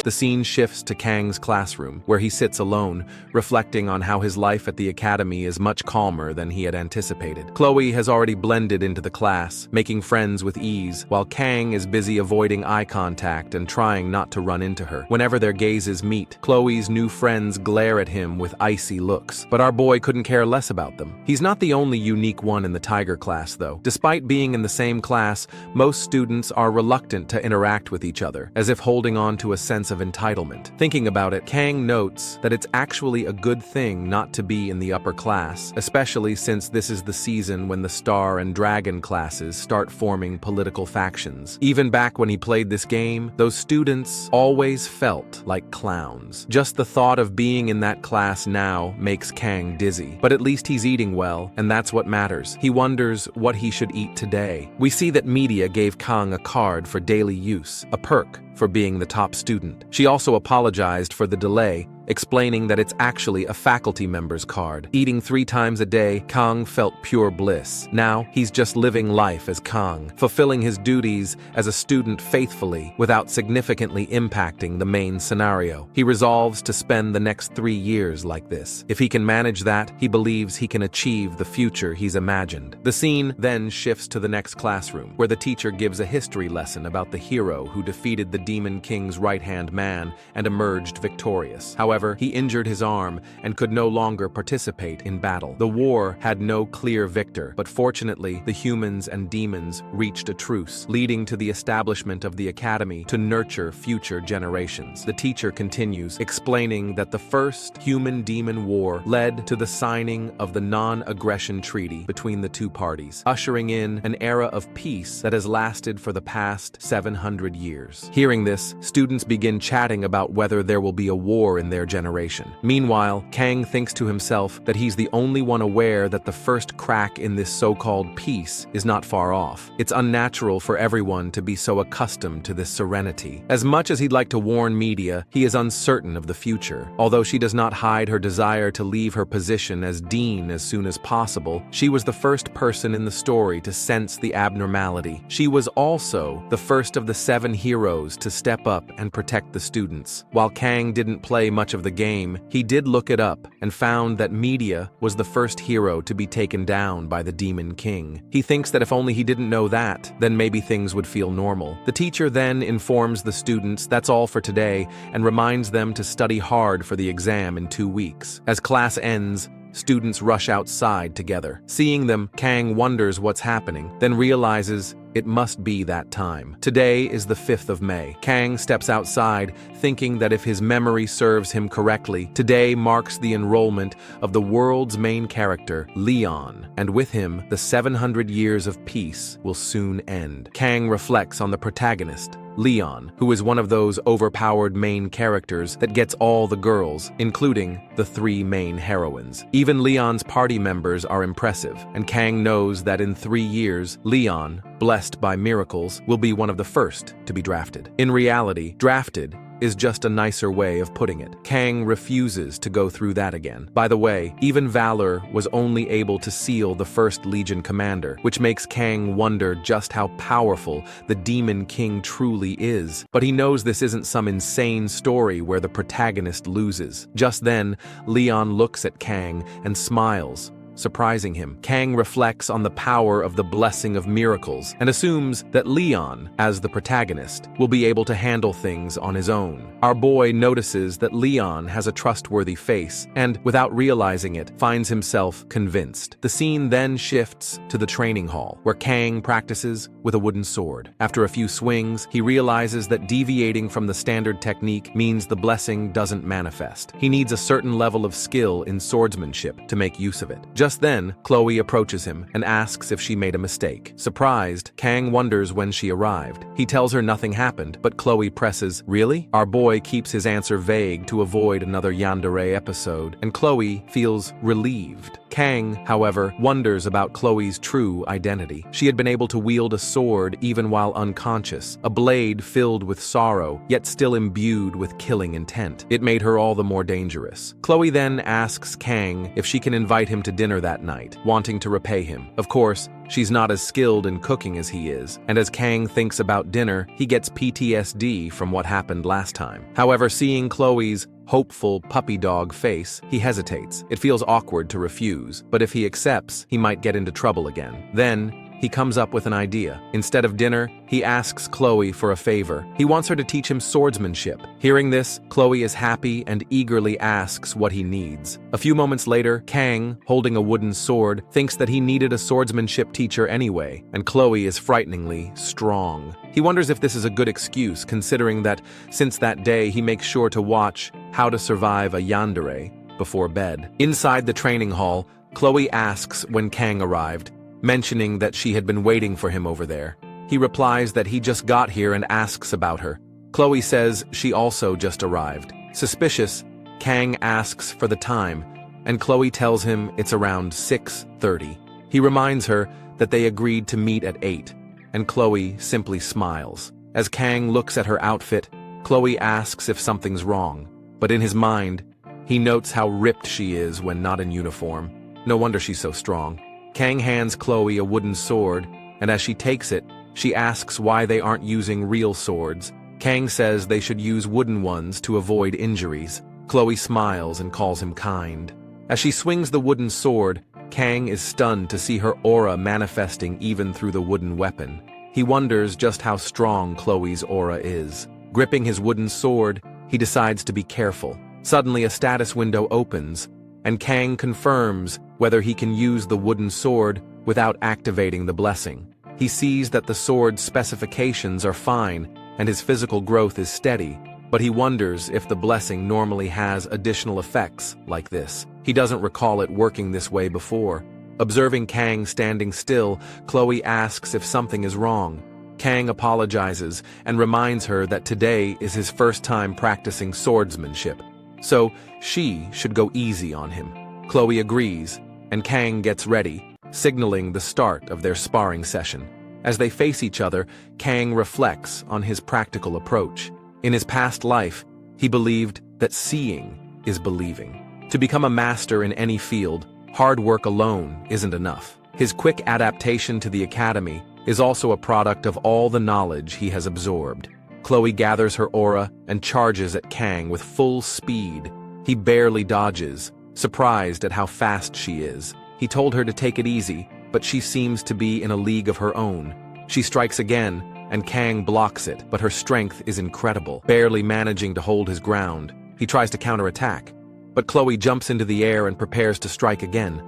The scene shifts to Kang's classroom, where he sits alone, reflecting on how his life at the academy is much calmer than he had anticipated. Chloe has already blended into the class, making friends with ease, while Kang is busy avoiding eye contact and trying not to run into her. Whenever their gazes meet, Chloe's new friends glare at him with icy looks, but our boy couldn't care less about them. He's not the only unique one in the Tiger class, though. Despite being in the same class, most students are reluctant to interact with each other, as if holding on to a sense of entitlement. Thinking about it, Kang notes that it's actually a good thing not to be in the upper class, especially since this is the season when the Star and Dragon classes start forming political factions. Even back when he played this game, those students always felt like clowns. Just the thought of being in that class now makes Kang dizzy. But at least he's eating well, and that's what matters. He wonders what he should eat today. We see that media gave Kang a card for daily use, a perk for being the top student. She also apologized for the delay, explaining that it's actually a faculty member's card. Eating 3 times a day, Kang felt pure bliss. Now, he's just living life as Kang, fulfilling his duties as a student faithfully without significantly impacting the main scenario. He resolves to spend the next 3 years like this. If he can manage that, he believes he can achieve the future he's imagined. The scene then shifts to the next classroom, where the teacher gives a history lesson about the hero who defeated the Demon King's right-hand man and emerged victorious. However, he injured his arm and could no longer participate in battle. The war had no clear victor, but fortunately, the humans and demons reached a truce, leading to the establishment of the academy to nurture future generations. The teacher continues, explaining that the first human-demon war led to the signing of the non-aggression treaty between the two parties, ushering in an era of peace that has lasted for the past 700 years. Hearing this, students begin chatting about whether there will be a war in their their generation. Meanwhile, Kang thinks to himself that he's the only one aware that the first crack in this so-called peace is not far off. It's unnatural for everyone to be so accustomed to this serenity. As much as he'd like to warn media, he is uncertain of the future. Although she does not hide her desire to leave her position as dean as soon as possible, she was the first person in the story to sense the abnormality. She was also the first of the 7 heroes to step up and protect the students. While Kang didn't play much of the game, he did look it up and found that Media was the first hero to be taken down by the Demon King. He thinks that if only he didn't know that, then maybe things would feel normal. The teacher then informs the students that's all for today and reminds them to study hard for the exam in 2 weeks. As class ends, students rush outside together. Seeing them, Kang wonders what's happening, then realizes it must be that time. Today is the 5th of May. Kang steps outside, thinking that if his memory serves him correctly, today marks the enrollment of the world's main character, Leon, and with him, the 700 years of peace will soon end. Kang reflects on the protagonist, Leon, who is one of those overpowered main characters that gets all the girls, including the 3 main heroines. Even Leon's party members are impressive, and Kang knows that in 3 years, Leon, blessed by miracles, will be one of the first to be drafted. In reality, drafted is just a nicer way of putting it. Kang refuses to go through that again. By the way, even Valor was only able to seal the 1st Legion commander, which makes Kang wonder just how powerful the Demon King truly is. But he knows this isn't some insane story where the protagonist loses. Just then, Leon looks at Kang and smiles, surprising him. Kang reflects on the power of the blessing of miracles and assumes that Leon, as the protagonist, will be able to handle things on his own. Our boy notices that Leon has a trustworthy face and, without realizing it, finds himself convinced. The scene then shifts to the training hall, where Kang practices with a wooden sword. After a few swings, he realizes that deviating from the standard technique means the blessing doesn't manifest. He needs a certain level of skill in swordsmanship to make use of it. Just then, Chloe approaches him and asks if she made a mistake. Surprised, Kang wonders when she arrived. He tells her nothing happened, but Chloe presses, "Really?" Our boy keeps his answer vague to avoid another yandere episode, and Chloe feels relieved. Kang, however, wonders about Chloe's true identity. She had been able to wield a sword even while unconscious, a blade filled with sorrow, yet still imbued with killing intent. It made her all the more dangerous. Chloe then asks Kang if she can invite him to dinner that night, wanting to repay him. Of course, she's not as skilled in cooking as he is, and as Kang thinks about dinner, he gets PTSD from what happened last time. However, seeing Chloe's hopeful puppy dog face, he hesitates. It feels awkward to refuse, but if he accepts, he might get into trouble again. Then, he comes up with an idea. Instead of dinner, he asks Chloe for a favor. He wants her to teach him swordsmanship. Hearing this, Chloe is happy and eagerly asks what he needs. A few moments later, Kang, holding a wooden sword, thinks that he needed a swordsmanship teacher anyway, and Chloe is frighteningly strong. He wonders if this is a good excuse, considering that since that day he makes sure to watch How to Survive a Yandere before bed. Inside the training hall, Chloe asks when Kang arrived, mentioning that she had been waiting for him over there. He replies that he just got here and asks about her. Chloe says she also just arrived. Suspicious, Kang asks for the time, and Chloe tells him it's around 6:30. He reminds her that they agreed to meet at 8, and Chloe simply smiles. As Kang looks at her outfit, Chloe asks if something's wrong, but in his mind, he notes how ripped she is when not in uniform. No wonder she's so strong. Kang hands Chloe a wooden sword, and as she takes it, she asks why they aren't using real swords. Kang says they should use wooden ones to avoid injuries. Chloe smiles and calls him kind. As she swings the wooden sword, Kang is stunned to see her aura manifesting even through the wooden weapon. He wonders just how strong Chloe's aura is. Gripping his wooden sword, he decides to be careful. Suddenly, a status window opens, and Kang confirms whether he can use the wooden sword without activating the blessing. He sees that the sword's specifications are fine and his physical growth is steady, but he wonders if the blessing normally has additional effects like this. He doesn't recall it working this way before. Observing Kang standing still, Chloe asks if something is wrong. Kang apologizes and reminds her that today is his first time practicing swordsmanship. so she should go easy on him. Chloe agrees, and Kang gets ready, signaling the start of their sparring session. As they face each other, Kang reflects on his practical approach. In his past life, he believed that seeing is believing. To become a master in any field, hard work alone isn't enough. His quick adaptation to the academy is also a product of all the knowledge he has absorbed. Chloe gathers her aura and charges at Kang with full speed. He barely dodges, surprised at how fast she is. He told her to take it easy, but she seems to be in a league of her own. She strikes again, and Kang blocks it, but her strength is incredible, barely managing to hold his ground. He tries to counterattack, but Chloe jumps into the air and prepares to strike again.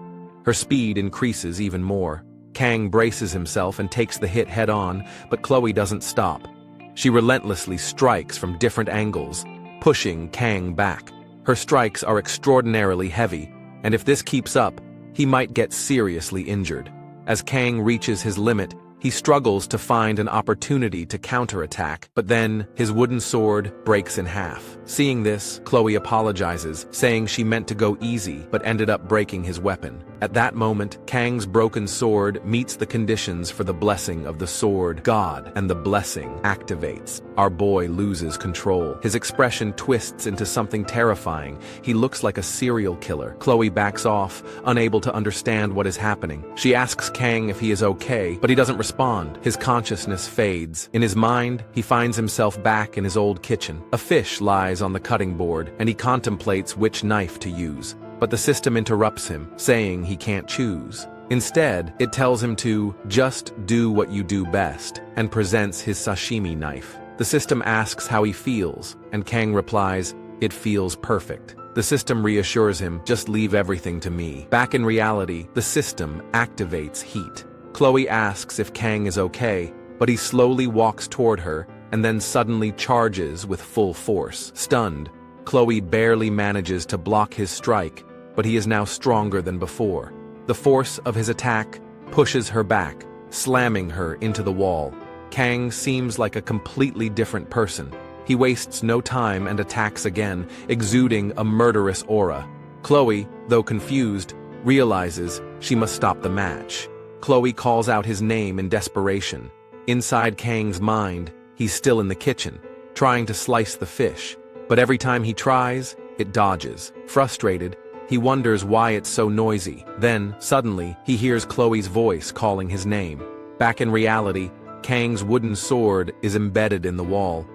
Her speed increases even more. Kang braces himself and takes the hit head-on, but Chloe doesn't stop. She relentlessly strikes from different angles, pushing Kang back. Her strikes are extraordinarily heavy, and if this keeps up, he might get seriously injured. As Kang reaches his limit, he struggles to find an opportunity to counterattack, but then his wooden sword breaks in half. Seeing this, Chloe apologizes, saying she meant to go easy, but ended up breaking his weapon. At that moment, Kang's broken sword meets the conditions for the blessing of the sword god, and the blessing activates. Our boy loses control. His expression twists into something terrifying. He looks like a serial killer. Chloe backs off, unable to understand what is happening. She asks Kang if he is okay, but he doesn't respond. His consciousness fades. In his mind, he finds himself back in his old kitchen. A fish lies on the cutting board, and he contemplates which knife to use. But the system interrupts him, saying he can't choose. Instead, it tells him to just do what you do best, and presents his sashimi knife. The system asks how he feels, and Kang replies, "It feels perfect." The system reassures him, "Just leave everything to me." Back in reality, the system activates heat. Chloe asks if Kang is okay, but he slowly walks toward her and then suddenly charges with full force. Stunned, Chloe barely manages to block his strike, but he is now stronger than before. The force of his attack pushes her back, slamming her into the wall. Kang seems like a completely different person. He wastes no time and attacks again, exuding a murderous aura. Chloe, though confused, realizes she must stop the match. Chloe calls out his name in desperation. Inside Kang's mind, he's still in the kitchen, trying to slice the fish. But every time he tries, it dodges. Frustrated, he wonders why it's so noisy. Then, suddenly, he hears Chloe's voice calling his name. Back in reality, Kang's wooden sword is embedded in the wall,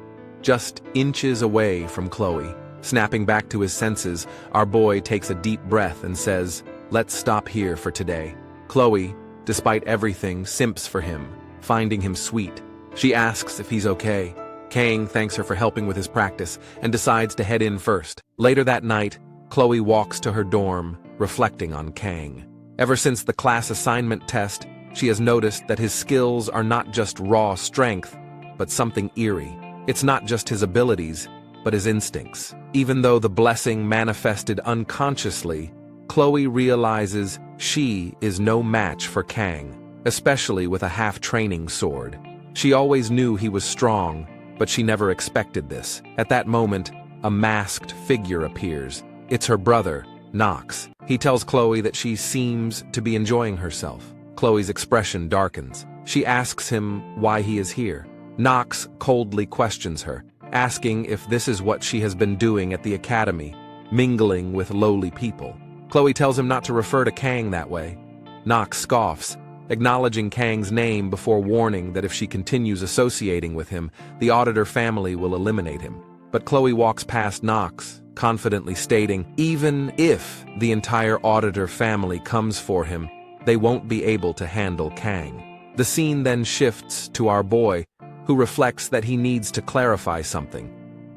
just inches away from Chloe. Snapping back to his senses, our boy takes a deep breath and says, "Let's stop here for today." Chloe, despite everything, simps for him, finding him sweet. She asks if he's okay. Kang thanks her for helping with his practice and decides to head in first. Later that night, Chloe walks to her dorm, reflecting on Kang. Ever since the class assignment test, she has noticed that his skills are not just raw strength, but something eerie. It's not just his abilities, but his instincts. Even though the blessing manifested unconsciously, Chloe realizes she is no match for Kang, especially with a half-training sword. She always knew he was strong, but she never expected this. At that moment, a masked figure appears. It's her brother, Nox. He tells Chloe that she seems to be enjoying herself. Chloe's expression darkens. She asks him why he is here. Nox coldly questions her, asking if this is what she has been doing at the academy, mingling with lowly people. Chloe tells him not to refer to Kang that way. Nox scoffs, acknowledging Kang's name before warning that if she continues associating with him, the Auditor family will eliminate him. But Chloe walks past Nox, confidently stating, even if the entire Auditor family comes for him, they won't be able to handle Kang. The scene then shifts to our boy, who reflects that he needs to clarify something.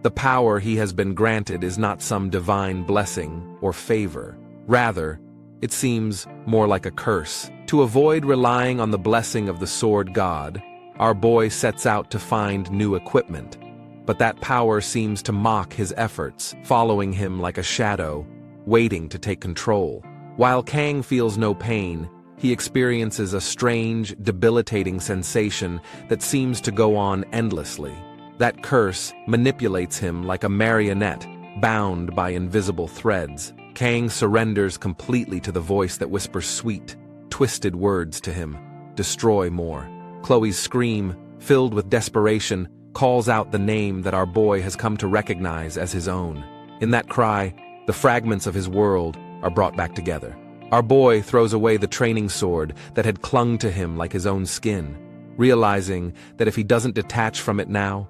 The power he has been granted is not some divine blessing or favor. Rather, it seems more like a curse. To avoid relying on the blessing of the sword god, our boy sets out to find new equipment. But that power seems to mock his efforts, following him like a shadow, waiting to take control. While Kang feels no pain, he experiences a strange, debilitating sensation that seems to go on endlessly. That curse manipulates him like a marionette, bound by invisible threads. Kang surrenders completely to the voice that whispers sweet, twisted words to him. Destroy more. Chloe's scream, filled with desperation, calls out the name that our boy has come to recognize as his own. In that cry, the fragments of his world are brought back together. Our boy throws away the training sword that had clung to him like his own skin, realizing that if he doesn't detach from it now,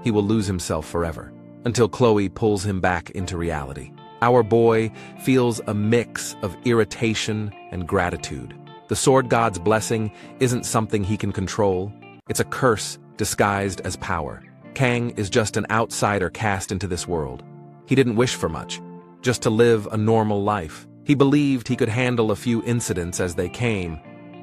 he will lose himself forever, until Chloe pulls him back into reality. Our boy feels a mix of irritation and gratitude. The sword god's blessing isn't something he can control. It's a curse disguised as power. Kang is just an outsider cast into this world. He didn't wish for much, just to live a normal life. He believed he could handle a few incidents as they came,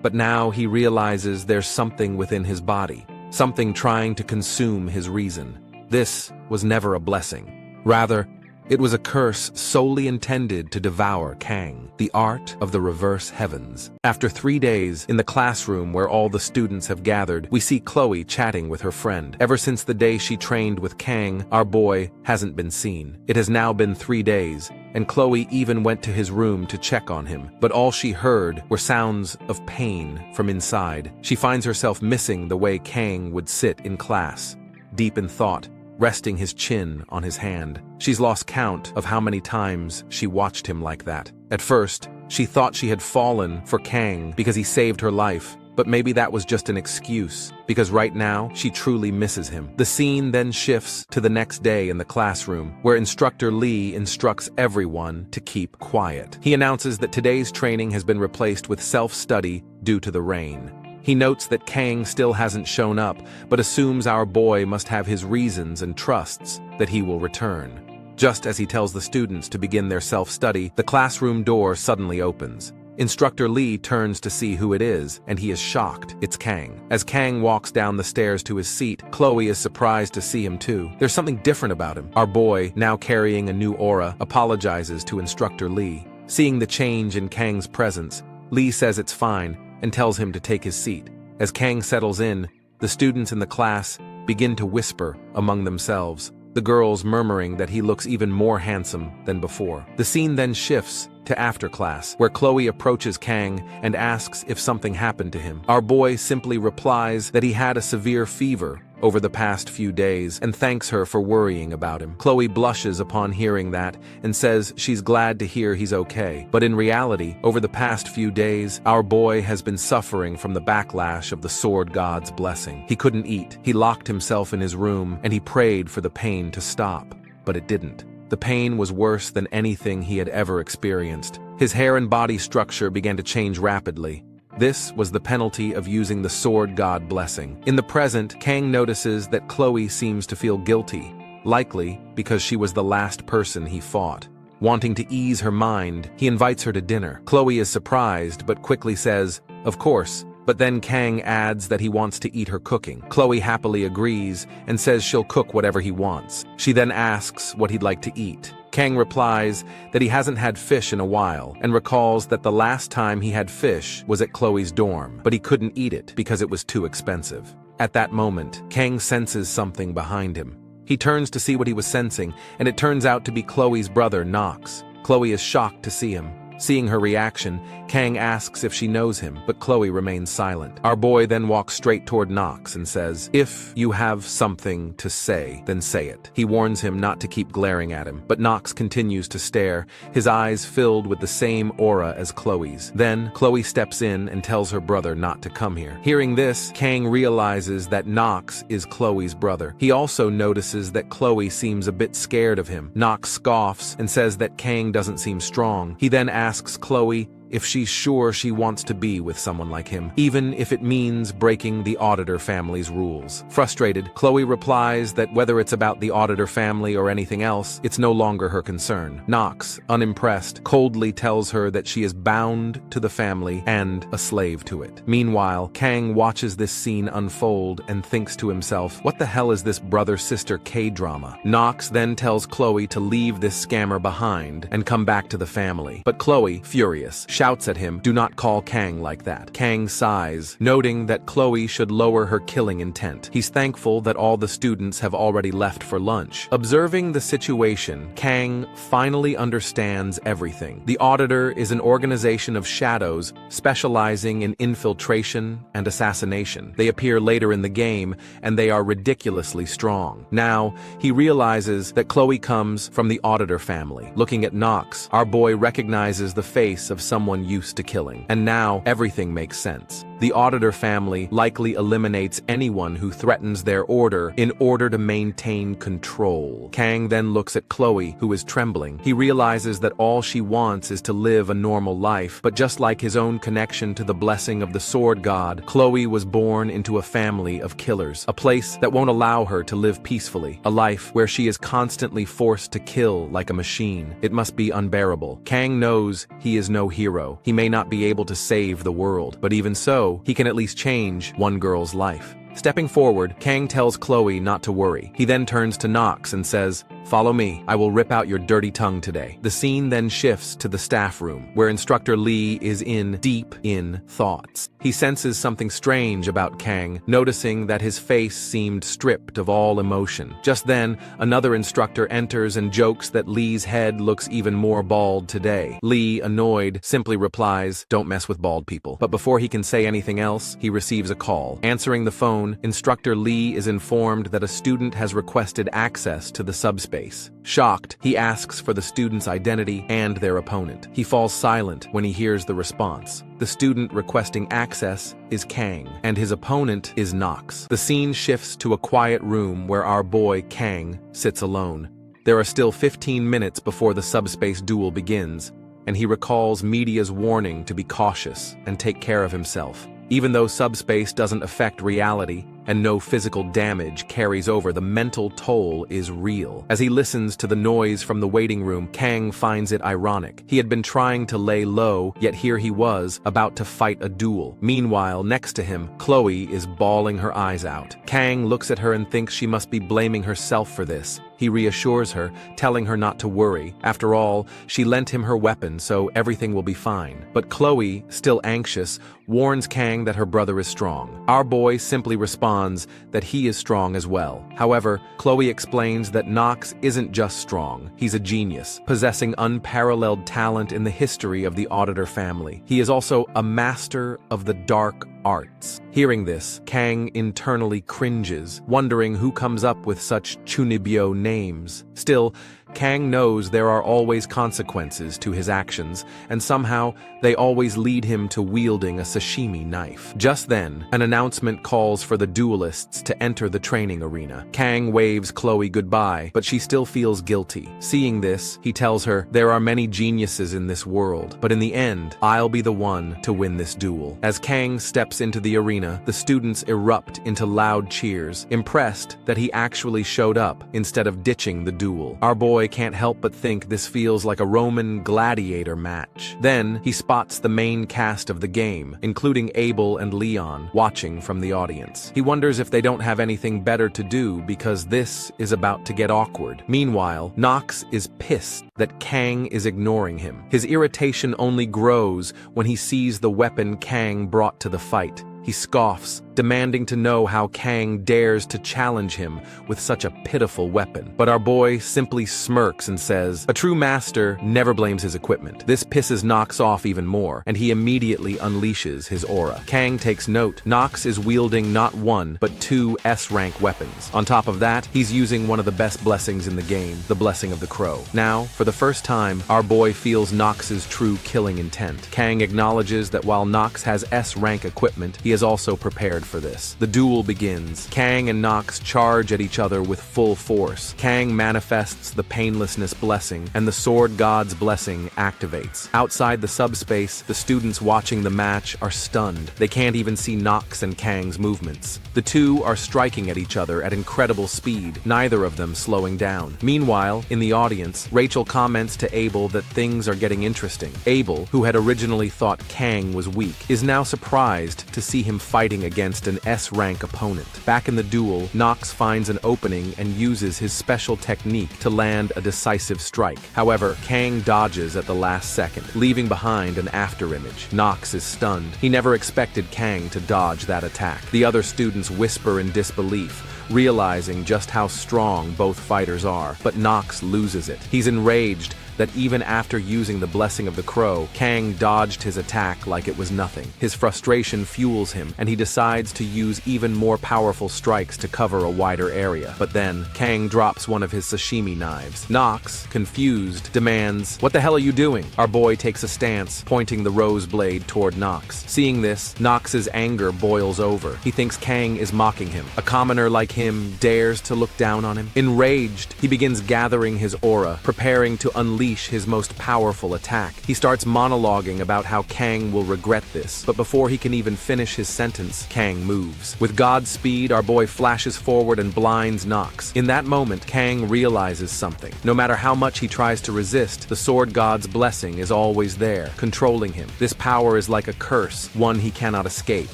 but now he realizes there's something within his body, something trying to consume his reason. This was never a blessing. Rather, it was a curse solely intended to devour Kang, the art of the reverse heavens. After 3 days, in the classroom where all the students have gathered, we see Chloe chatting with her friend. Ever since the day she trained with Kang, our boy hasn't been seen. It has now been 3 days, and Chloe even went to his room to check on him, but all she heard were sounds of pain from inside. She finds herself missing the way Kang would sit in class, deep in thought, resting his chin on his hand. She's lost count of how many times she watched him like that. At first, she thought she had fallen for Kang because he saved her life, but maybe that was just an excuse, because right now, she truly misses him. The scene then shifts to the next day in the classroom, where Instructor Lee instructs everyone to keep quiet. He announces that today's training has been replaced with self-study due to the rain. He notes that Kang still hasn't shown up, but assumes our boy must have his reasons and trusts that he will return. Just as he tells the students to begin their self-study, the classroom door suddenly opens. Instructor Lee turns to see who it is, and he is shocked. It's Kang. As Kang walks down the stairs to his seat, Chloe is surprised to see him too. There's something different about him. Our boy, now carrying a new aura, apologizes to Instructor Lee. Seeing the change in Kang's presence, Lee says it's fine, and tells him to take his seat. As Kang settles in, the students in the class begin to whisper among themselves, the girls murmuring that he looks even more handsome than before. The scene then shifts to after class, where Chloe approaches Kang and asks if something happened to him. Our boy simply replies that he had a severe fever over the past few days and thanks her for worrying about him. Chloe blushes upon hearing that and says she's glad to hear he's okay. But in reality, over the past few days, our boy has been suffering from the backlash of the sword god's blessing. He couldn't eat. He locked himself in his room and he prayed for the pain to stop, but it didn't. The pain was worse than anything he had ever experienced. His hair and body structure began to change rapidly. This was the penalty of using the sword god blessing. In the present, Kang notices that Chloe seems to feel guilty, likely because she was the last person he fought. Wanting to ease her mind, he invites her to dinner. Chloe is surprised, but quickly says, "Of course," but then Kang adds that he wants to eat her cooking. Chloe happily agrees and says she'll cook whatever he wants. She then asks what he'd like to eat. Kang replies that he hasn't had fish in a while and recalls that the last time he had fish was at Chloe's dorm, but he couldn't eat it because it was too expensive. At that moment, Kang senses something behind him. He turns to see what he was sensing, and it turns out to be Chloe's brother, Nox. Chloe is shocked to see him. Seeing her reaction, Kang asks if she knows him, but Chloe remains silent. Our boy then walks straight toward Nox and says, "If you have something to say, then say it." He warns him not to keep glaring at him, but Nox continues to stare, his eyes filled with the same aura as Chloe's. Then, Chloe steps in and tells her brother not to come here. Hearing this, Kang realizes that Nox is Chloe's brother. He also notices that Chloe seems a bit scared of him. Nox scoffs and says that Kang doesn't seem strong. He then asks Chloe if she's sure she wants to be with someone like him, even if it means breaking the Auditor family's rules. Frustrated, Chloe replies that whether it's about the Auditor family or anything else, it's no longer her concern. Nox, unimpressed, coldly tells her that she is bound to the family and a slave to it. Meanwhile, Kang watches this scene unfold and thinks to himself, what the hell is this brother-sister K-drama? Nox then tells Chloe to leave this scammer behind and come back to the family. But Chloe, furious, shouts at him, "Do not call Kang like that." Kang sighs, noting that Chloe should lower her killing intent. He's thankful that all the students have already left for lunch. Observing the situation, Kang finally understands everything. The Auditor is an organization of shadows specializing in infiltration and assassination. They appear later in the game, and they are ridiculously strong. Now, he realizes that Chloe comes from the Auditor family. Looking at Nox, our boy recognizes the face of someone used to killing. And now, everything makes sense. The Auditor family likely eliminates anyone who threatens their order in order to maintain control. Kang then looks at Chloe, who is trembling. He realizes that all she wants is to live a normal life, but just like his own connection to the blessing of the sword god, Chloe was born into a family of killers, a place that won't allow her to live peacefully, a life where she is constantly forced to kill like a machine. It must be unbearable. Kang knows he is no hero. He may not be able to save the world, but even so, he can at least change one girl's life. Stepping forward, Kang tells Chloe not to worry. He then turns to Nox and says, "Follow me. I will rip out your dirty tongue today." The scene then shifts to the staff room, where Instructor Lee is deep in thoughts. He senses something strange about Kang, noticing that his face seemed stripped of all emotion. Just then, another instructor enters and jokes that Lee's head looks even more bald today. Lee, annoyed, simply replies, "Don't mess with bald people." But before he can say anything else, he receives a call. Answering the phone, Instructor Lee is informed that a student has requested access to the subspace. Shocked, he asks for the student's identity and their opponent. He falls silent when he hears the response. The student requesting access is Kang, and his opponent is Nox. The scene shifts to a quiet room where our boy Kang sits alone. There are still 15 minutes before the subspace duel begins, and he recalls media's warning to be cautious and take care of himself. Even though subspace doesn't affect reality and no physical damage carries over, the mental toll is real. As he listens to the noise from the waiting room, Kang finds it ironic. He had been trying to lay low, yet here he was, about to fight a duel. Meanwhile, next to him, Chloe is bawling her eyes out. Kang looks at her and thinks she must be blaming herself for this. He reassures her, telling her not to worry. After all, she lent him her weapon, so everything will be fine. But Chloe, still anxious, warns Kang that her brother is strong. Our boy simply responds that he is strong as well. However, Chloe explains that Nox isn't just strong, he's a genius, possessing unparalleled talent in the history of the Auditor family. He is also a master of the dark arts. Hearing this, Kang internally cringes, wondering who comes up with such chunibyo names. Still, Kang knows there are always consequences to his actions, and somehow they always lead him to wielding a sashimi knife. Just then, an announcement calls for the duelists to enter the training arena. Kang waves Chloe goodbye, but she still feels guilty. Seeing this, he tells her, "There are many geniuses in this world, but in the end, I'll be the one to win this duel." As Kang steps into the arena, the students erupt into loud cheers, impressed that he actually showed up instead of ditching the duel. Our boy can't help but think this feels like a Roman gladiator match. Then, he spots the main cast of the game, including Abel and Leon, watching from the audience. He wonders if they don't have anything better to do because this is about to get awkward. Meanwhile, Nox is pissed that Kang is ignoring him. His irritation only grows when he sees the weapon Kang brought to the fight. He scoffs, demanding to know how Kang dares to challenge him with such a pitiful weapon. But our boy simply smirks and says, "A true master never blames his equipment." This pisses Nox off even more, and he immediately unleashes his aura. Kang takes note. Nox is wielding not one, but two S-rank weapons. On top of that, he's using one of the best blessings in the game, the Blessing of the Crow. Now, for the first time, our boy feels Nox's true killing intent. Kang acknowledges that while Nox has S-rank equipment, he is also prepared for this. The duel begins. Kang and Nox charge at each other with full force. Kang manifests the painlessness blessing, and the sword god's blessing activates. Outside the subspace, the students watching the match are stunned. They can't even see Nox and Kang's movements. The two are striking at each other at incredible speed, neither of them slowing down. Meanwhile, in the audience, Rachel comments to Abel that things are getting interesting. Abel, who had originally thought Kang was weak, is now surprised to see him fighting against an S-rank opponent. Back in the duel, Nox finds an opening and uses his special technique to land a decisive strike. However, Kang dodges at the last second, leaving behind an afterimage. Nox is stunned. He never expected Kang to dodge that attack. The other students whisper in disbelief, realizing just how strong both fighters are. But Nox loses it. He's enraged that even after using the blessing of the crow, Kang dodged his attack like it was nothing. His frustration fuels him, and he decides to use even more powerful strikes to cover a wider area. But then, Kang drops one of his sashimi knives. Nox, confused, demands, "What the hell are you doing?" Our boy takes a stance, pointing the rose blade toward Nox. Seeing this, Nox's anger boils over. He thinks Kang is mocking him. A commoner like him dares to look down on him. Enraged, he begins gathering his aura, preparing to unleash his most powerful attack. He starts monologuing about how Kang will regret this, but before he can even finish his sentence, Kang moves. With God's speed, our boy flashes forward and blinds Nox. In that moment, Kang realizes something. No matter how much he tries to resist, the sword god's blessing is always there, controlling him. This power is like a curse, one he cannot escape.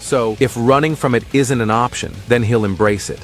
So, if running from it isn't an option, then he'll embrace it.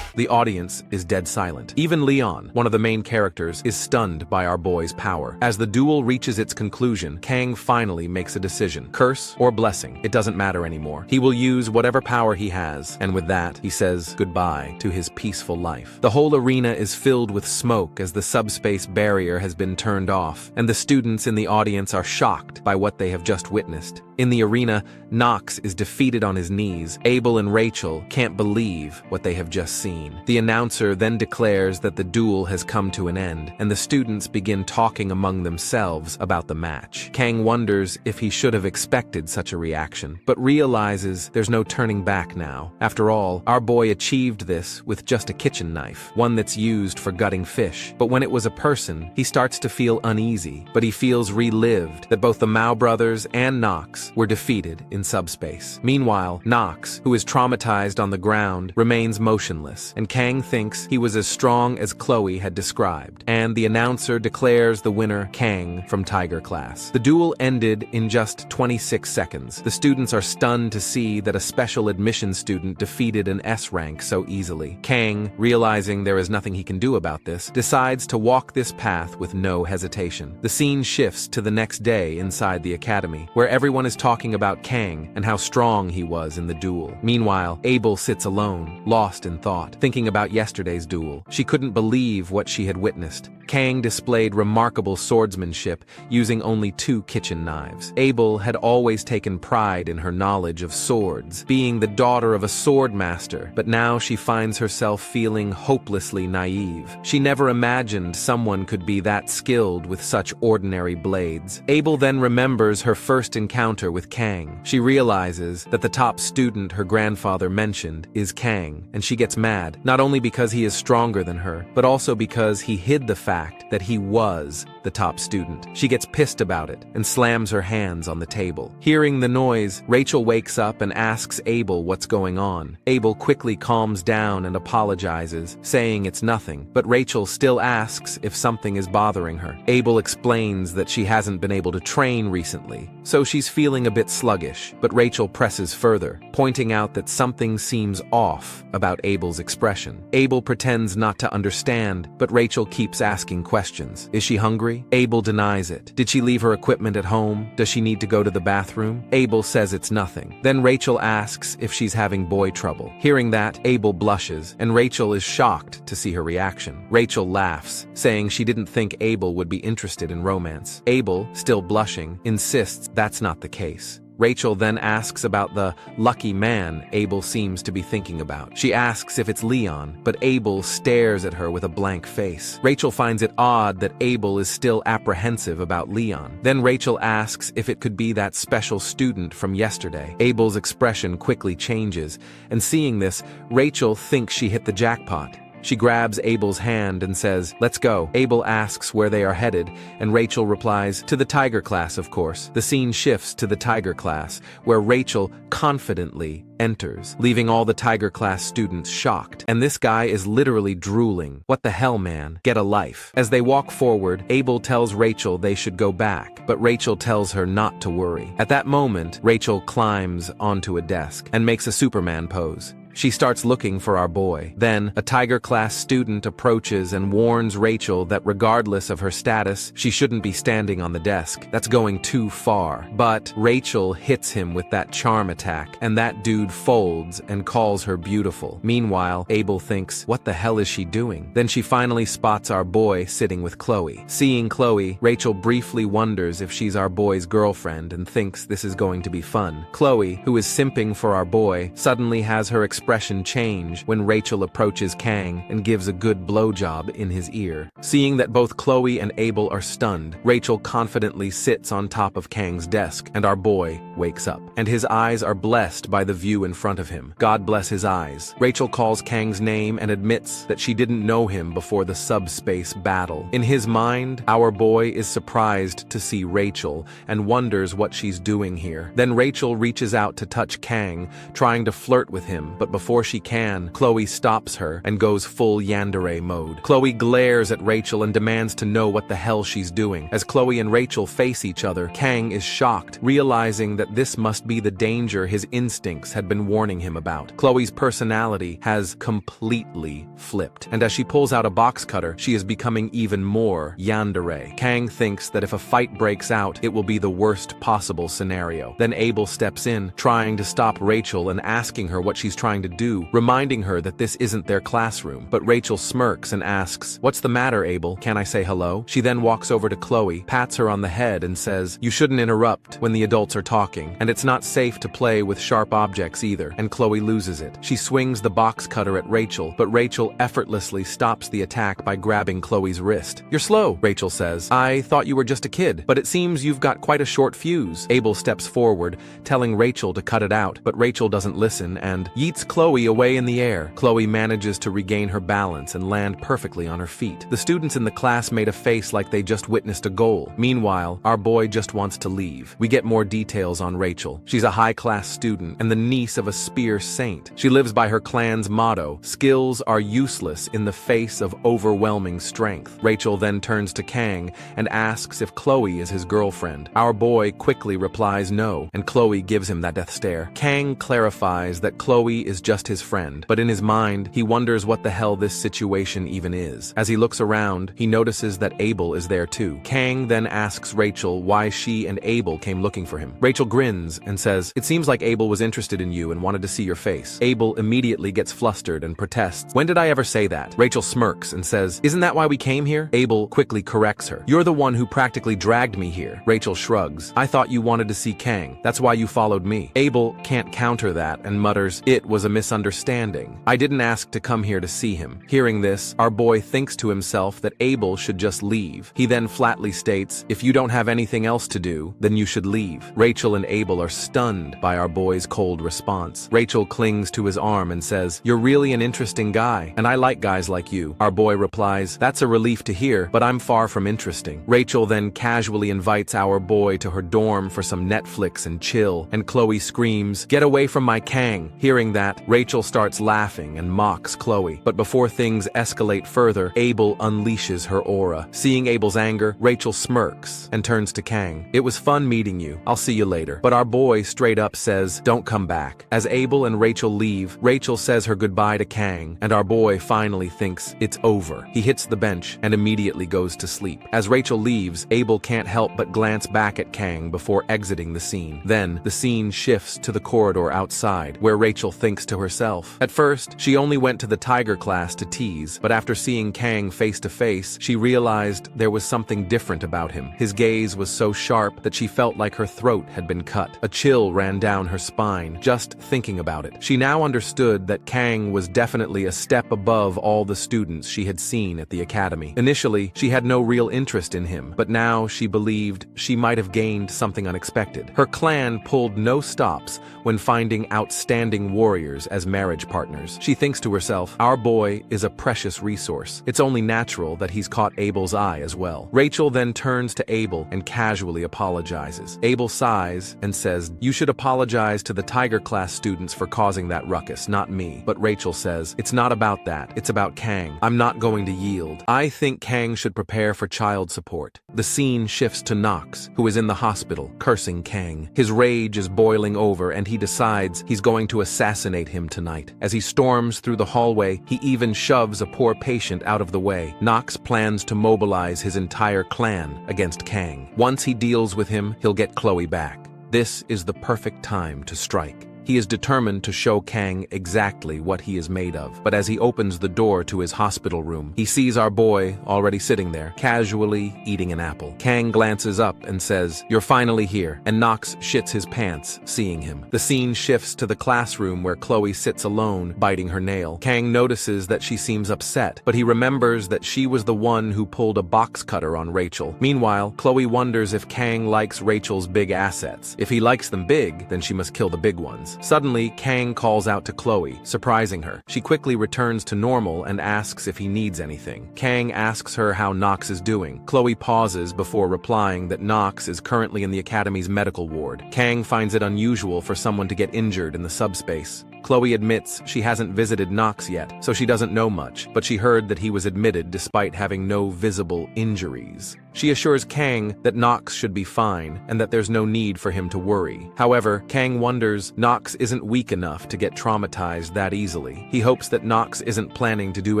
The audience is dead silent. Even Leon, one of the main characters, is stunned by our boy's power. As the duel reaches its conclusion, Kang finally makes a decision. Curse or blessing, it doesn't matter anymore. He will use whatever power he has, and with that, he says goodbye to his peaceful life. The whole arena is filled with smoke as the subspace barrier has been turned off, and the students in the audience are shocked by what they have just witnessed. In the arena, Nox is defeated on his knees. Abel and Rachel can't believe what they have just seen. The announcer then declares that the duel has come to an end, and the students begin talking among themselves about the match. Kang wonders if he should have expected such a reaction, but realizes there's no turning back now. After all, our boy achieved this with just a kitchen knife, one that's used for gutting fish. But when it was a person, he starts to feel uneasy, but he feels relived that both the Mao brothers and Nox were defeated in subspace. Meanwhile, Nox, who is traumatized on the ground, remains motionless, and Kang thinks he was as strong as Chloe had described. And the announcer declares the winner Kang from Tiger Class. The duel ended in just 26 seconds. The students are stunned to see that a special admission student defeated an S rank so easily. Kang, realizing there is nothing he can do about this, decides to walk this path with no hesitation. The scene shifts to the next day inside the academy, where everyone is talking about Kang and how strong he was in the duel. Meanwhile, Abel sits alone, lost in thought, thinking about yesterday's duel. She couldn't believe what she had witnessed. Kang displayed remarkable swordsmanship, using only 2 kitchen knives. Abel had always taken pride in her knowledge of swords, being the daughter of a sword master, but now she finds herself feeling hopelessly naive. She never imagined someone could be that skilled with such ordinary blades. Abel then remembers her first encounter with Kang. She realizes that the top student her grandfather mentioned is Kang, and she gets mad, not only because he is stronger than her, but also because he hid the fact that he was the top student. She gets pissed about it and slams her hands on the table. Hearing the noise, Rachel wakes up and asks Abel what's going on. Abel quickly calms down and apologizes, saying it's nothing, but Rachel still asks if something is bothering her. Abel explains that she hasn't been able to train recently, so she's feeling a bit sluggish, but Rachel presses further, pointing out that something seems off about Abel's expression. Abel pretends not to understand, but Rachel keeps asking questions. Is she hungry? Abel denies it. Did she leave her equipment at home? Does she need to go to the bathroom? Abel says it's nothing. Then Rachel asks if she's having boy trouble. Hearing that, Abel blushes, and Rachel is shocked to see her reaction. Rachel laughs, saying she didn't think Abel would be interested in romance. Abel, still blushing, insists that's not the case. Rachel then asks about the lucky man Abel seems to be thinking about. She asks if it's Leon, but Abel stares at her with a blank face. Rachel finds it odd that Abel is still apprehensive about Leon. Then Rachel asks if it could be that special student from yesterday. Abel's expression quickly changes, and seeing this, Rachel thinks she hit the jackpot. She grabs Abel's hand and says, "Let's go." Abel asks where they are headed, and Rachel replies, "To the tiger class, of course." The scene shifts to the tiger class, where Rachel confidently enters, leaving all the tiger class students shocked. And this guy is literally drooling. "What the hell, man? Get a life." As they walk forward, Abel tells Rachel they should go back, but Rachel tells her not to worry. At that moment, Rachel climbs onto a desk and makes a Superman pose. She starts looking for our boy. Then, a tiger class student approaches and warns Rachel that regardless of her status, she shouldn't be standing on the desk. That's going too far. But Rachel hits him with that charm attack, and that dude folds and calls her beautiful. Meanwhile, Abel thinks, what the hell is she doing? Then she finally spots our boy sitting with Chloe. Seeing Chloe, Rachel briefly wonders if she's our boy's girlfriend and thinks this is going to be fun. Chloe, who is simping for our boy, suddenly has her expression change when Rachel approaches Kang and gives a good blowjob in his ear. Seeing that both Chloe and Abel are stunned, Rachel confidently sits on top of Kang's desk, and our boy wakes up. And his eyes are blessed by the view in front of him. God bless his eyes. Rachel calls Kang's name and admits that she didn't know him before the subspace battle. In his mind, our boy is surprised to see Rachel and wonders what she's doing here. Then Rachel reaches out to touch Kang, trying to flirt with him, but before she can, Chloe stops her and goes full yandere mode. Chloe glares at Rachel and demands to know what the hell she's doing. As Chloe and Rachel face each other, Kang is shocked, realizing that this must be the danger his instincts had been warning him about. Chloe's personality has completely flipped, and as she pulls out a box cutter, she is becoming even more yandere. Kang thinks that if a fight breaks out, it will be the worst possible scenario. Then Abel steps in, trying to stop Rachel and asking her what she's trying to do, reminding her that this isn't their classroom. But Rachel smirks and asks, "What's the matter, Abel? Can I say hello?" She then walks over to Chloe, pats her on the head and says, "You shouldn't interrupt when the adults are talking, and it's not safe to play with sharp objects either." And Chloe loses it. She swings the box cutter at Rachel, but Rachel effortlessly stops the attack by grabbing Chloe's wrist. "You're slow," Rachel says. "I thought you were just a kid, but it seems you've got quite a short fuse." Abel steps forward, telling Rachel to cut it out, but Rachel doesn't listen and yeets Chloe away in the air. Chloe manages to regain her balance and land perfectly on her feet. The students in the class made a face like they just witnessed a goal. Meanwhile, our boy just wants to leave. We get more details on Rachel. She's a high-class student and the niece of a spear saint. She lives by her clan's motto, "Skills are useless in the face of overwhelming strength." Rachel then turns to Kang and asks if Chloe is his girlfriend. Our boy quickly replies no, and Chloe gives him that death stare. Kang clarifies that Chloe is just his friend, but in his mind, he wonders what the hell this situation even is. As he looks around, he notices that Abel is there too. Kang then asks Rachel why she and Abel came looking for him. Rachel grins and says, "It seems like Abel was interested in you and wanted to see your face." Abel immediately gets flustered and protests, "When did I ever say that?" Rachel smirks and says, "Isn't that why we came here?" Abel quickly corrects her. "You're the one who practically dragged me here." Rachel shrugs. "I thought you wanted to see Kang. That's why you followed me." Abel can't counter that and mutters, "It was a misunderstanding. I didn't ask to come here to see him." Hearing this, our boy thinks to himself that Abel should just leave. He then flatly states, "If you don't have anything else to do, then you should leave." Rachel and Abel are stunned by our boy's cold response. Rachel clings to his arm and says, "You're really an interesting guy, and I like guys like you." Our boy replies, "That's a relief to hear, but I'm far from interesting." Rachel then casually invites our boy to her dorm for some Netflix and chill, and Chloe screams, "Get away from my Kang." Hearing that, Rachel starts laughing and mocks Chloe. But before things escalate further, Abel unleashes her aura. Seeing Abel's anger, Rachel smirks and turns to Kang. "It was fun meeting you. I'll see you later." But our boy straight up says, "Don't come back." As Abel and Rachel leave, Rachel says her goodbye to Kang, and our boy finally thinks it's over. He hits the bench and immediately goes to sleep. As Rachel leaves, Abel can't help but glance back at Kang before exiting the scene. Then, the scene shifts to the corridor outside, where Rachel thinks to herself. At first, she only went to the tiger class to tease, but after seeing Kang face to face, she realized there was something different about him. His gaze was so sharp that she felt like her throat had been cut. A chill ran down her spine, just thinking about it. She now understood that Kang was definitely a step above all the students she had seen at the academy. Initially, she had no real interest in him, but now she believed she might have gained something unexpected. Her clan pulled no stops when finding outstanding warriors years as marriage partners. She thinks to herself, our boy is a precious resource. It's only natural that he's caught Abel's eye as well. Rachel then turns to Abel and casually apologizes. Abel sighs and says, you should apologize to the Tiger class students for causing that ruckus, not me. But Rachel says, it's not about that, it's about Kang. I'm not going to yield. I think Kang should prepare for child support. The scene shifts to Knox, who is in the hospital, cursing Kang. His rage is boiling over and he decides he's going to assassinate him tonight. As he storms through the hallway, he even shoves a poor patient out of the way. Knox plans to mobilize his entire clan against Kang. Once he deals with him, he'll get Chloe back. This is the perfect time to strike. He is determined to show Kang exactly what he is made of. But as he opens the door to his hospital room, he sees our boy already sitting there, casually eating an apple. Kang glances up and says, you're finally here, and Knox shits his pants seeing him. The scene shifts to the classroom where Chloe sits alone, biting her nail. Kang notices that she seems upset, but he remembers that she was the one who pulled a box cutter on Rachel. Meanwhile, Chloe wonders if Kang likes Rachel's big assets. If he likes them big, then she must kill the big ones. Suddenly, Kang calls out to Chloe, surprising her. She quickly returns to normal and asks if he needs anything. Kang asks her how Knox is doing. Chloe pauses before replying that Knox is currently in the Academy's medical ward. Kang finds it unusual for someone to get injured in the subspace. Chloe admits she hasn't visited Knox yet, so she doesn't know much, but she heard that he was admitted despite having no visible injuries. She assures Kang that Knox should be fine and that there's no need for him to worry. However, Kang wonders Knox isn't weak enough to get traumatized that easily. He hopes that Knox isn't planning to do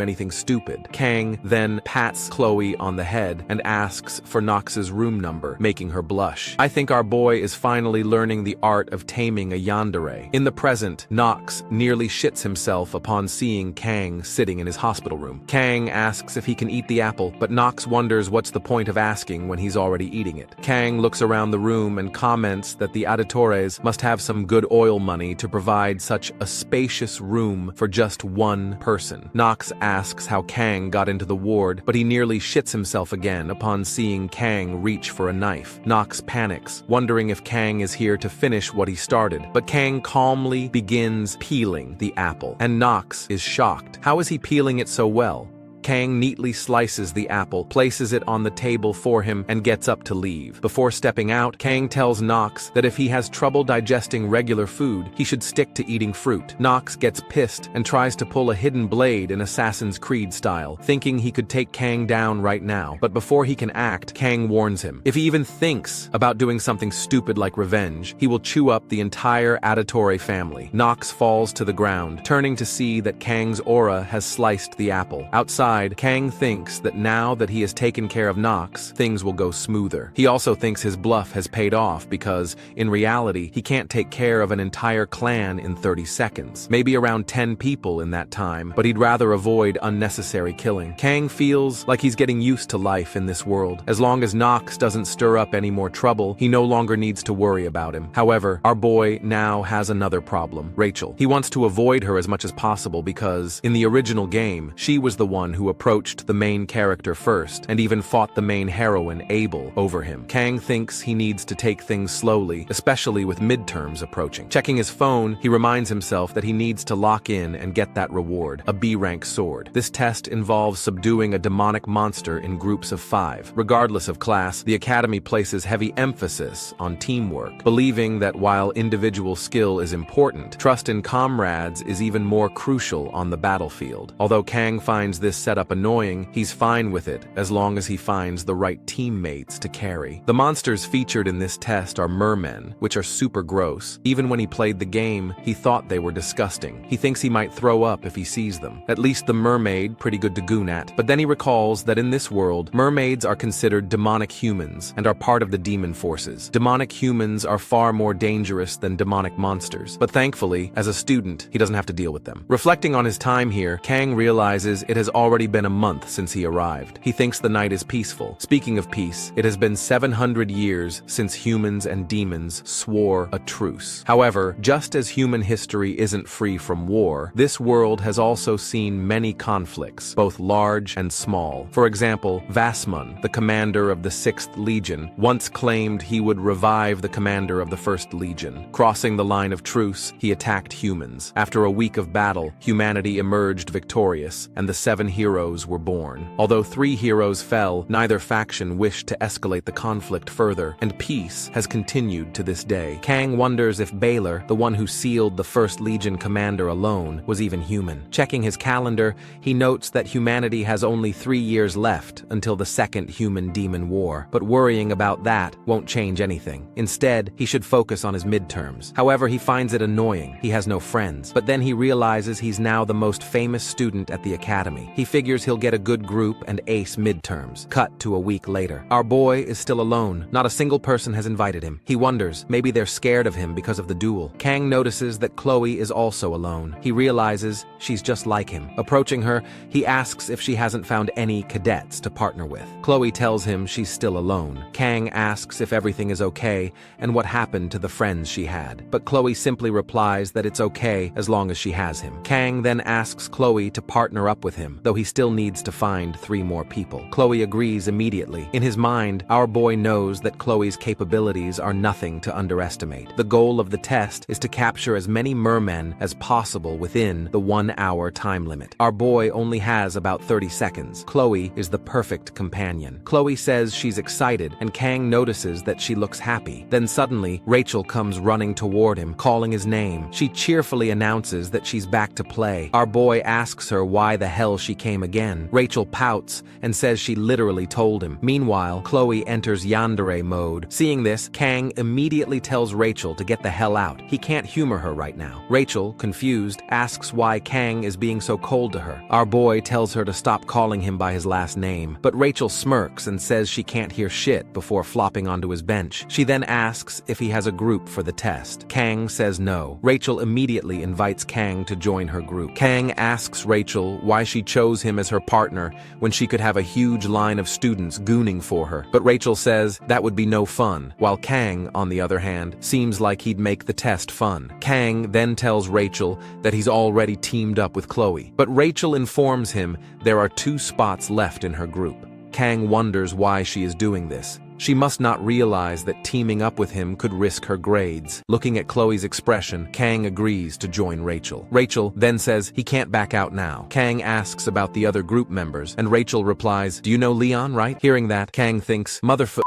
anything stupid. Kang then pats Chloe on the head and asks for Knox's room number, making her blush. I think our boy is finally learning the art of taming a yandere. In the present, Knox nearly shits himself upon seeing Kang sitting in his hospital room. Kang asks if he can eat the apple, but Knox wonders what's the point of asking when he's already eating it. Kang looks around the room and comments that the auditores must have some good oil money to provide such a spacious room for just one person. Knox asks how Kang got into the ward, but he nearly shits himself again upon seeing Kang reach for a knife. Knox panics, wondering if Kang is here to finish what he started, but Kang calmly begins peeling the apple, and Knox is shocked. How is he peeling it so well? Kang neatly slices the apple, places it on the table for him, and gets up to leave. Before stepping out, Kang tells Knox that if he has trouble digesting regular food, he should stick to eating fruit. Knox gets pissed and tries to pull a hidden blade in Assassin's Creed style, thinking he could take Kang down right now. But before he can act, Kang warns him. If he even thinks about doing something stupid like revenge, he will chew up the entire Auditore family. Knox falls to the ground, turning to see that Kang's aura has sliced the apple. Outside, Kang thinks that now that he has taken care of Knox, things will go smoother. He also thinks his bluff has paid off because, in reality, he can't take care of an entire clan in 30 seconds. Maybe around 10 people in that time, but he'd rather avoid unnecessary killing. Kang feels like he's getting used to life in this world. As long as Knox doesn't stir up any more trouble, he no longer needs to worry about him. However, our boy now has another problem, Rachel. He wants to avoid her as much as possible because, in the original game, she was the one who approached the main character first and even fought the main heroine, Abel, over him. Kang thinks he needs to take things slowly, especially with midterms approaching. Checking his phone, he reminds himself that he needs to lock in and get that reward, a B-rank sword. This test involves subduing a demonic monster in groups of 5. Regardless of class, the Academy places heavy emphasis on teamwork, believing that while individual skill is important, trust in comrades is even more crucial on the battlefield. Although Kang finds this setup annoying, he's fine with it as long as he finds the right teammates to carry. The monsters featured in this test are mermen, which are super gross. Even when he played the game, he thought they were disgusting. He thinks he might throw up if he sees them. At least the mermaid, pretty good to goon at. But then he recalls that in this world, mermaids are considered demonic humans and are part of the demon forces. Demonic humans are far more dangerous than demonic monsters. But thankfully, as a student, he doesn't have to deal with them. Reflecting on his time here, Kang realizes it has already already been a month since he arrived. He thinks the night is peaceful. Speaking of peace, it has been 700 years since humans and demons swore a truce. However, just as human history isn't free from war, this world has also seen many conflicts, both large and small. For example, Vasmon, the commander of the 6th Legion, once claimed he would revive the commander of the 1st Legion. Crossing the line of truce, he attacked humans. After a week of battle, humanity emerged victorious, and the 7 heroes were born. Although 3 heroes fell, neither faction wished to escalate the conflict further, and peace has continued to this day. Kang wonders if Baylor, the one who sealed the 1st Legion commander alone, was even human. Checking his calendar, he notes that humanity has only 3 years left until the 2nd Human-Demon War, but worrying about that won't change anything. Instead, he should focus on his midterms. However, he finds it annoying. He has no friends. But then he realizes he's now the most famous student at the academy. He figures he'll get a good group and ace midterms. Cut to a week later. Our boy is still alone. Not a single person has invited him. He wonders, maybe they're scared of him because of the duel. Kang notices that Chloe is also alone. He realizes she's just like him. Approaching her, he asks if she hasn't found any cadets to partner with. Chloe tells him she's still alone. Kang asks if everything is okay and what happened to the friends she had. But Chloe simply replies that it's okay as long as she has him. Kang then asks Chloe to partner up with him, though he still needs to find 3 more people. Chloe agrees immediately. In his mind, our boy knows that Chloe's capabilities are nothing to underestimate. The goal of the test is to capture as many mermen as possible within the 1-hour time limit. Our boy only has about 30 seconds. Chloe is the perfect companion. Chloe says she's excited, and Kang notices that she looks happy. Then suddenly, Rachel comes running toward him, calling his name. She cheerfully announces that she's back to play. Our boy asks her why the hell she came again. Rachel pouts and says she literally told him. Meanwhile, Chloe enters yandere mode. Seeing this, Kang immediately tells Rachel to get the hell out. He can't humor her right now. Rachel, confused, asks why Kang is being so cold to her. Our boy tells her to stop calling him by his last name, but Rachel smirks and says she can't hear shit before flopping onto his bench. She then asks if he has a group for the test. Kang says no. Rachel immediately invites Kang to join her group. Kang asks Rachel why she chose him as her partner when she could have a huge line of students gooning for her, but Rachel says that would be no fun, while Kang, on the other hand, seems like he'd make the test fun. Kang then tells Rachel that he's already teamed up with Chloe, but Rachel informs him there are 2 spots left in her group. Kang wonders why she is doing this. She must not realize that teaming up with him could risk her grades. Looking at Chloe's expression, Kang agrees to join Rachel. Rachel then says he can't back out now. Kang asks about the other group members, and Rachel replies, "Do you know Leon, right?" Hearing that, Kang thinks, "Motherfucker."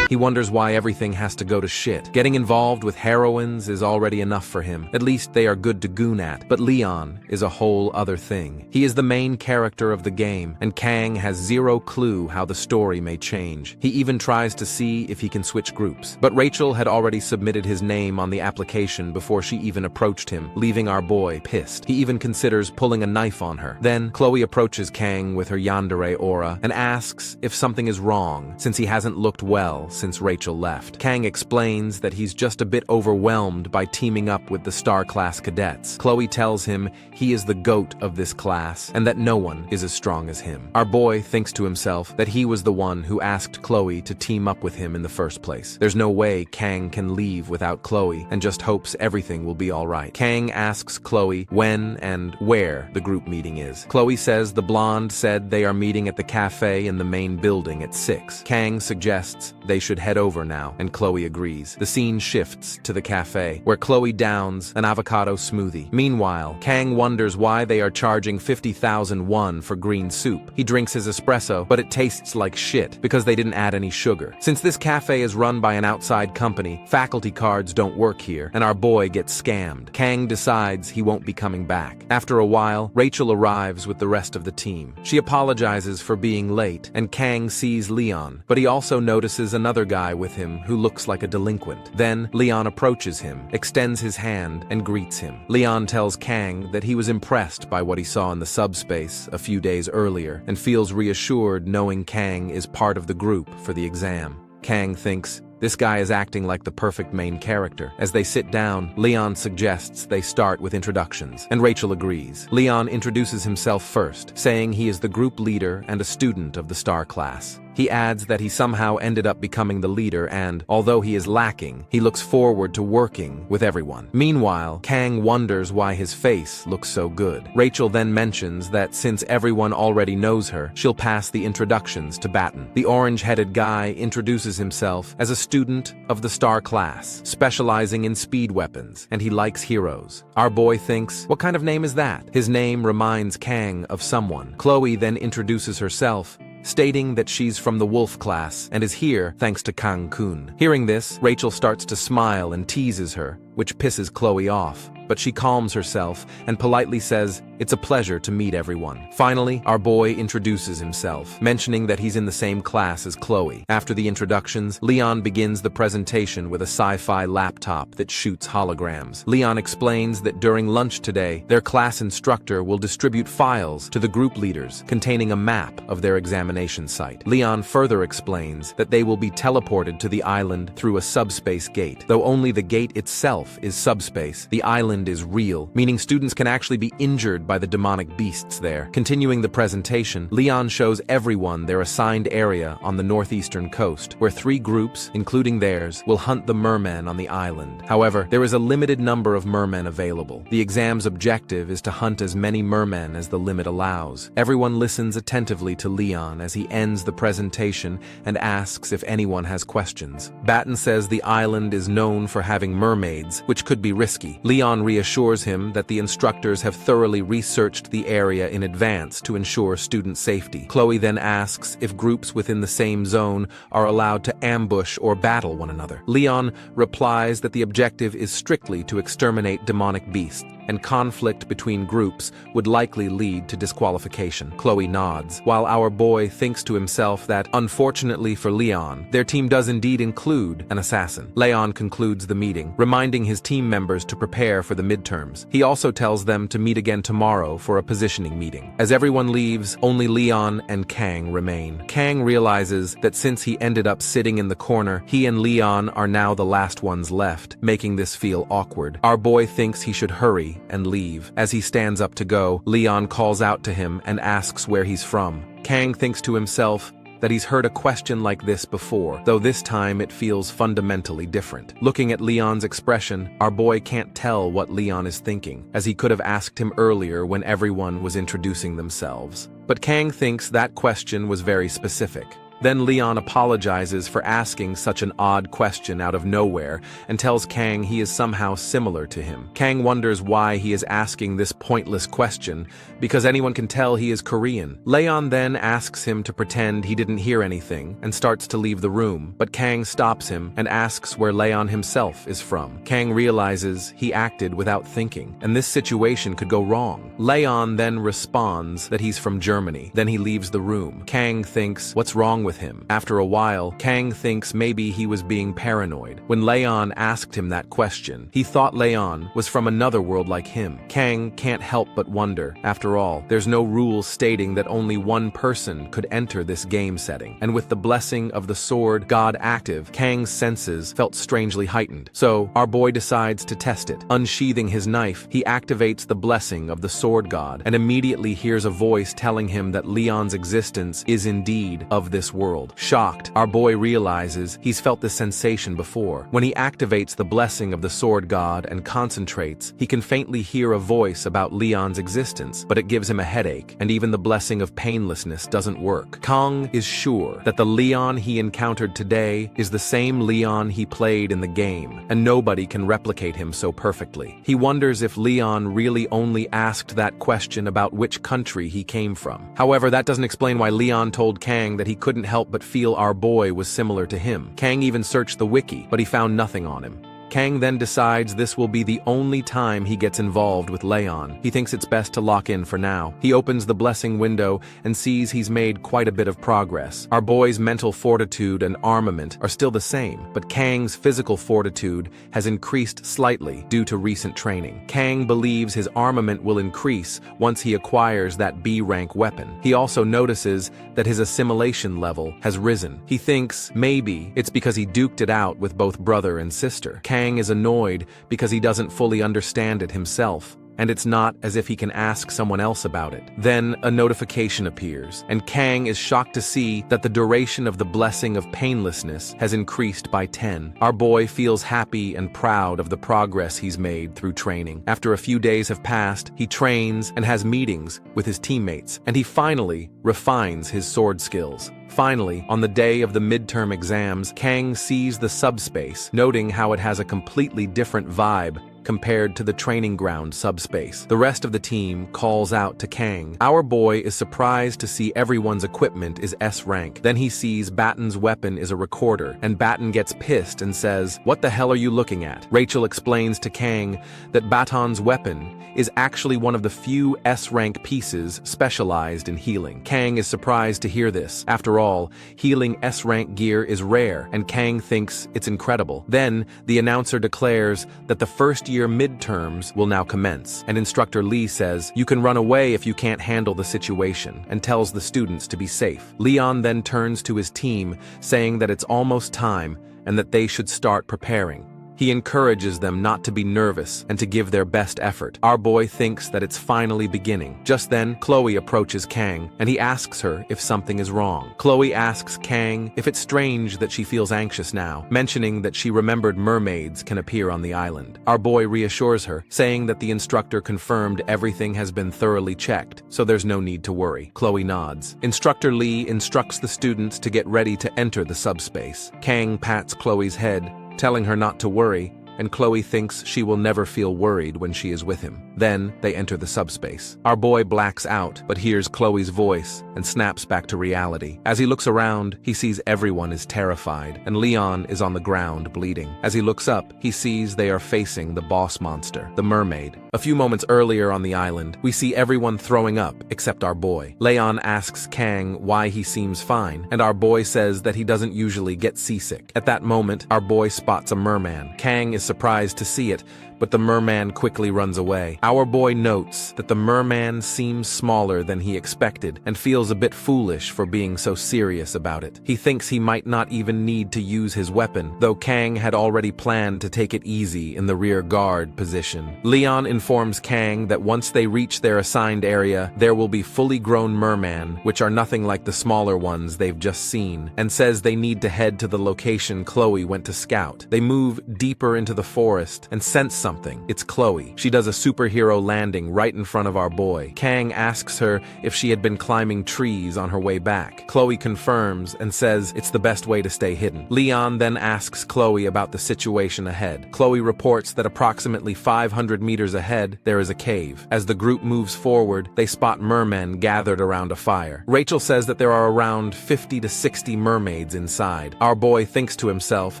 He wonders why everything has to go to shit. Getting involved with heroines is already enough for him. At least they are good to goon at. But Leon is a whole other thing. He is the main character of the game, and Kang has zero clue how the story may change. He even tries to see if he can switch groups. But Rachel had already submitted his name on the application before she even approached him, leaving our boy pissed. He even considers pulling a knife on her. Then Chloe approaches Kang with her yandere aura and asks if something is wrong, since he hasn't looked well since Rachel left. Kang explains that he's just a bit overwhelmed by teaming up with the Star Class cadets. Chloe tells him he is the GOAT of this class and that no one is as strong as him. Our boy thinks to himself that he was the one who asked Chloe to team up with him in the first place. There's no way Kang can leave without Chloe and just hopes everything will be alright. Kang asks Chloe when and where the group meeting is. Chloe says the blonde said they are meeting at the cafe in the main building at 6. Kang suggests they should head over now, and Chloe agrees. The scene shifts to the cafe, where Chloe downs an avocado smoothie. Meanwhile, Kang wonders why they are charging 50,000 won for green soup. He drinks his espresso, but it tastes like shit because they didn't add any sugar. Since this cafe is run by an outside company, faculty cards don't work here, and our boy gets scammed. Kang decides he won't be coming back. After a while, Rachel arrives with the rest of the team. She apologizes for being late, and Kang sees Leon, but he also notices another guy with him who looks like a delinquent. Then Leon approaches him, extends his hand, and greets him. Leon tells Kang that he was impressed by what he saw in the subspace a few days earlier and feels reassured knowing Kang is part of the group for the exam. Kang thinks, This guy is acting like the perfect main character. As they sit down, Leon suggests they start with introductions, and Rachel agrees. Leon introduces himself first, saying he is the group leader and a student of the star class. He adds that he somehow ended up becoming the leader and, although he is lacking, he looks forward to working with everyone. Meanwhile, Kang wonders why his face looks so good. Rachel then mentions that since everyone already knows her, she'll pass the introductions to Batten. The orange-headed guy introduces himself as a student of the star class, specializing in speed weapons, and he likes heroes. Our boy thinks, what kind of name is that? His name reminds Kang of someone. Chloe then introduces herself, stating that she's from the Wolf class and is here thanks to Kang-kun. Hearing this, Rachel starts to smile and teases her, which pisses Chloe off. But she calms herself and politely says, it's a pleasure to meet everyone. Finally, our boy introduces himself, mentioning that he's in the same class as Chloe. After the introductions, Leon begins the presentation with a sci-fi laptop that shoots holograms. Leon explains that during lunch today, their class instructor will distribute files to the group leaders containing a map of their examination site. Leon further explains that they will be teleported to the island through a subspace gate. Though only the gate itself is subspace, the island is real, meaning students can actually be injured by the demonic beasts there. Continuing the presentation, Leon shows everyone their assigned area on the northeastern coast, where 3 groups, including theirs, will hunt the mermen on the island. However, there is a limited number of mermen available. The exam's objective is to hunt as many mermen as the limit allows. Everyone listens attentively to Leon as he ends the presentation and asks if anyone has questions. Batten says the island is known for having mermaids, which could be risky. Leon reassures him that the instructors have thoroughly researched the area in advance to ensure student safety. Chloe then asks if groups within the same zone are allowed to ambush or battle one another. Leon replies that the objective is strictly to exterminate demonic beasts, and conflict between groups would likely lead to disqualification. Chloe nods, while our boy thinks to himself that, unfortunately for Leon, their team does indeed include an assassin. Leon concludes the meeting, reminding his team members to prepare for the midterms. He also tells them to meet again tomorrow for a positioning meeting. As everyone leaves, only Leon and Kang remain. Kang realizes that since he ended up sitting in the corner, he and Leon are now the last ones left, making this feel awkward. Our boy thinks he should hurry and leave. As he stands up to go, Leon calls out to him and asks where he's from. Kang thinks to himself that he's heard a question like this before, though this time it feels fundamentally different. Looking at Leon's expression, our boy can't tell what Leon is thinking, as he could have asked him earlier when everyone was introducing themselves. But Kang thinks that question was very specific. Then Leon apologizes for asking such an odd question out of nowhere and tells Kang he is somehow similar to him. Kang wonders why he is asking this pointless question, because anyone can tell he is Korean. Leon then asks him to pretend he didn't hear anything and starts to leave the room, but Kang stops him and asks where Leon himself is from. Kang realizes he acted without thinking, and this situation could go wrong. Leon then responds that he's from Germany. Then he leaves the room. Kang thinks, what's wrong with him? After a while, Kang thinks maybe he was being paranoid. When Leon asked him that question, he thought Leon was from another world like him. Kang can't help but wonder. After all, there's no rule stating that only one person could enter this game setting. And with the blessing of the sword god active, Kang's senses felt strangely heightened. So, our boy decides to test it. Unsheathing his knife, he activates the blessing of the sword god and immediately hears a voice telling him that Leon's existence is indeed of this world. Shocked, our boy realizes he's felt this sensation before. When he activates the blessing of the sword god and concentrates, he can faintly hear a voice about Leon's existence, but it gives him a headache, and even the blessing of painlessness doesn't work. Kang is sure that the Leon he encountered today is the same Leon he played in the game, and nobody can replicate him so perfectly. He wonders if Leon really only asked that question about which country he came from. However, that doesn't explain why Leon told Kang that he couldn't help but feel our boy was similar to him. Kang even searched the wiki, but he found nothing on him. Kang then decides this will be the only time he gets involved with Leon. He thinks it's best to lock in for now. He opens the blessing window and sees he's made quite a bit of progress. Our boy's mental fortitude and armament are still the same, but Kang's physical fortitude has increased slightly due to recent training. Kang believes his armament will increase once he acquires that B-rank weapon. He also notices that his assimilation level has risen. He thinks maybe it's because he duked it out with both brother and sister. Kang is annoyed because he doesn't fully understand it himself, and it's not as if he can ask someone else about it. Then a notification appears, and Kang is shocked to see that the duration of the blessing of painlessness has increased by 10. Our boy feels happy and proud of the progress he's made through training. After a few days have passed, he trains and has meetings with his teammates, and he finally refines his sword skills. Finally, on the day of the midterm exams, Kang sees the subspace, noting how it has a completely different vibe compared to the training ground subspace. The rest of the team calls out to Kang. Our boy is surprised to see everyone's equipment is S rank. Then he sees Batten's weapon is a recorder, and Batten gets pissed and says, "What the hell are you looking at?" Rachel explains to Kang that Batten's weapon is actually one of the few S-rank pieces specialized in healing. Kang is surprised to hear this. After all, healing S-rank gear is rare, and Kang thinks it's incredible. Then, the announcer declares that the first-year midterms will now commence, and Instructor Lee says, "You can run away if you can't handle the situation," and tells the students to be safe. Leon then turns to his team, saying that it's almost time and that they should start preparing. He encourages them not to be nervous and to give their best effort. Our boy thinks that it's finally beginning. Just then, Chloe approaches Kang, and he asks her if something is wrong. Chloe asks Kang if it's strange that she feels anxious now, mentioning that she remembered mermaids can appear on the island. Our boy reassures her, saying that the instructor confirmed everything has been thoroughly checked, so there's no need to worry. Chloe nods. Instructor Lee instructs the students to get ready to enter the subspace. Kang pats Chloe's head, telling her not to worry, and Chloe thinks she will never feel worried when she is with him. Then, they enter the subspace. Our boy blacks out, but hears Chloe's voice and snaps back to reality. As he looks around, he sees everyone is terrified, and Leon is on the ground bleeding. As he looks up, he sees they are facing the boss monster, the mermaid. A few moments earlier on the island, we see everyone throwing up except our boy. Leon asks Kang why he seems fine, and our boy says that he doesn't usually get seasick. At that moment, our boy spots a merman. Kang is surprised to see it, but the merman quickly runs away. Our boy notes that the merman seems smaller than he expected and feels a bit foolish for being so serious about it. He thinks he might not even need to use his weapon, though Kang had already planned to take it easy in the rear guard position. Leon informs Kang that once they reach their assigned area, there will be fully grown merman, which are nothing like the smaller ones they've just seen, and says they need to head to the location Chloe went to scout. They move deeper into the forest and sense something. It's Chloe. She does a superhero landing right in front of our boy. Kang asks her if she had been climbing trees on her way back. Chloe confirms and says it's the best way to stay hidden. Leon then asks Chloe about the situation ahead. Chloe reports that approximately 500 meters ahead, there is a cave. As the group moves forward, they spot mermen gathered around a fire. Rachel says that there are around 50 to 60 mermaids inside. Our boy thinks to himself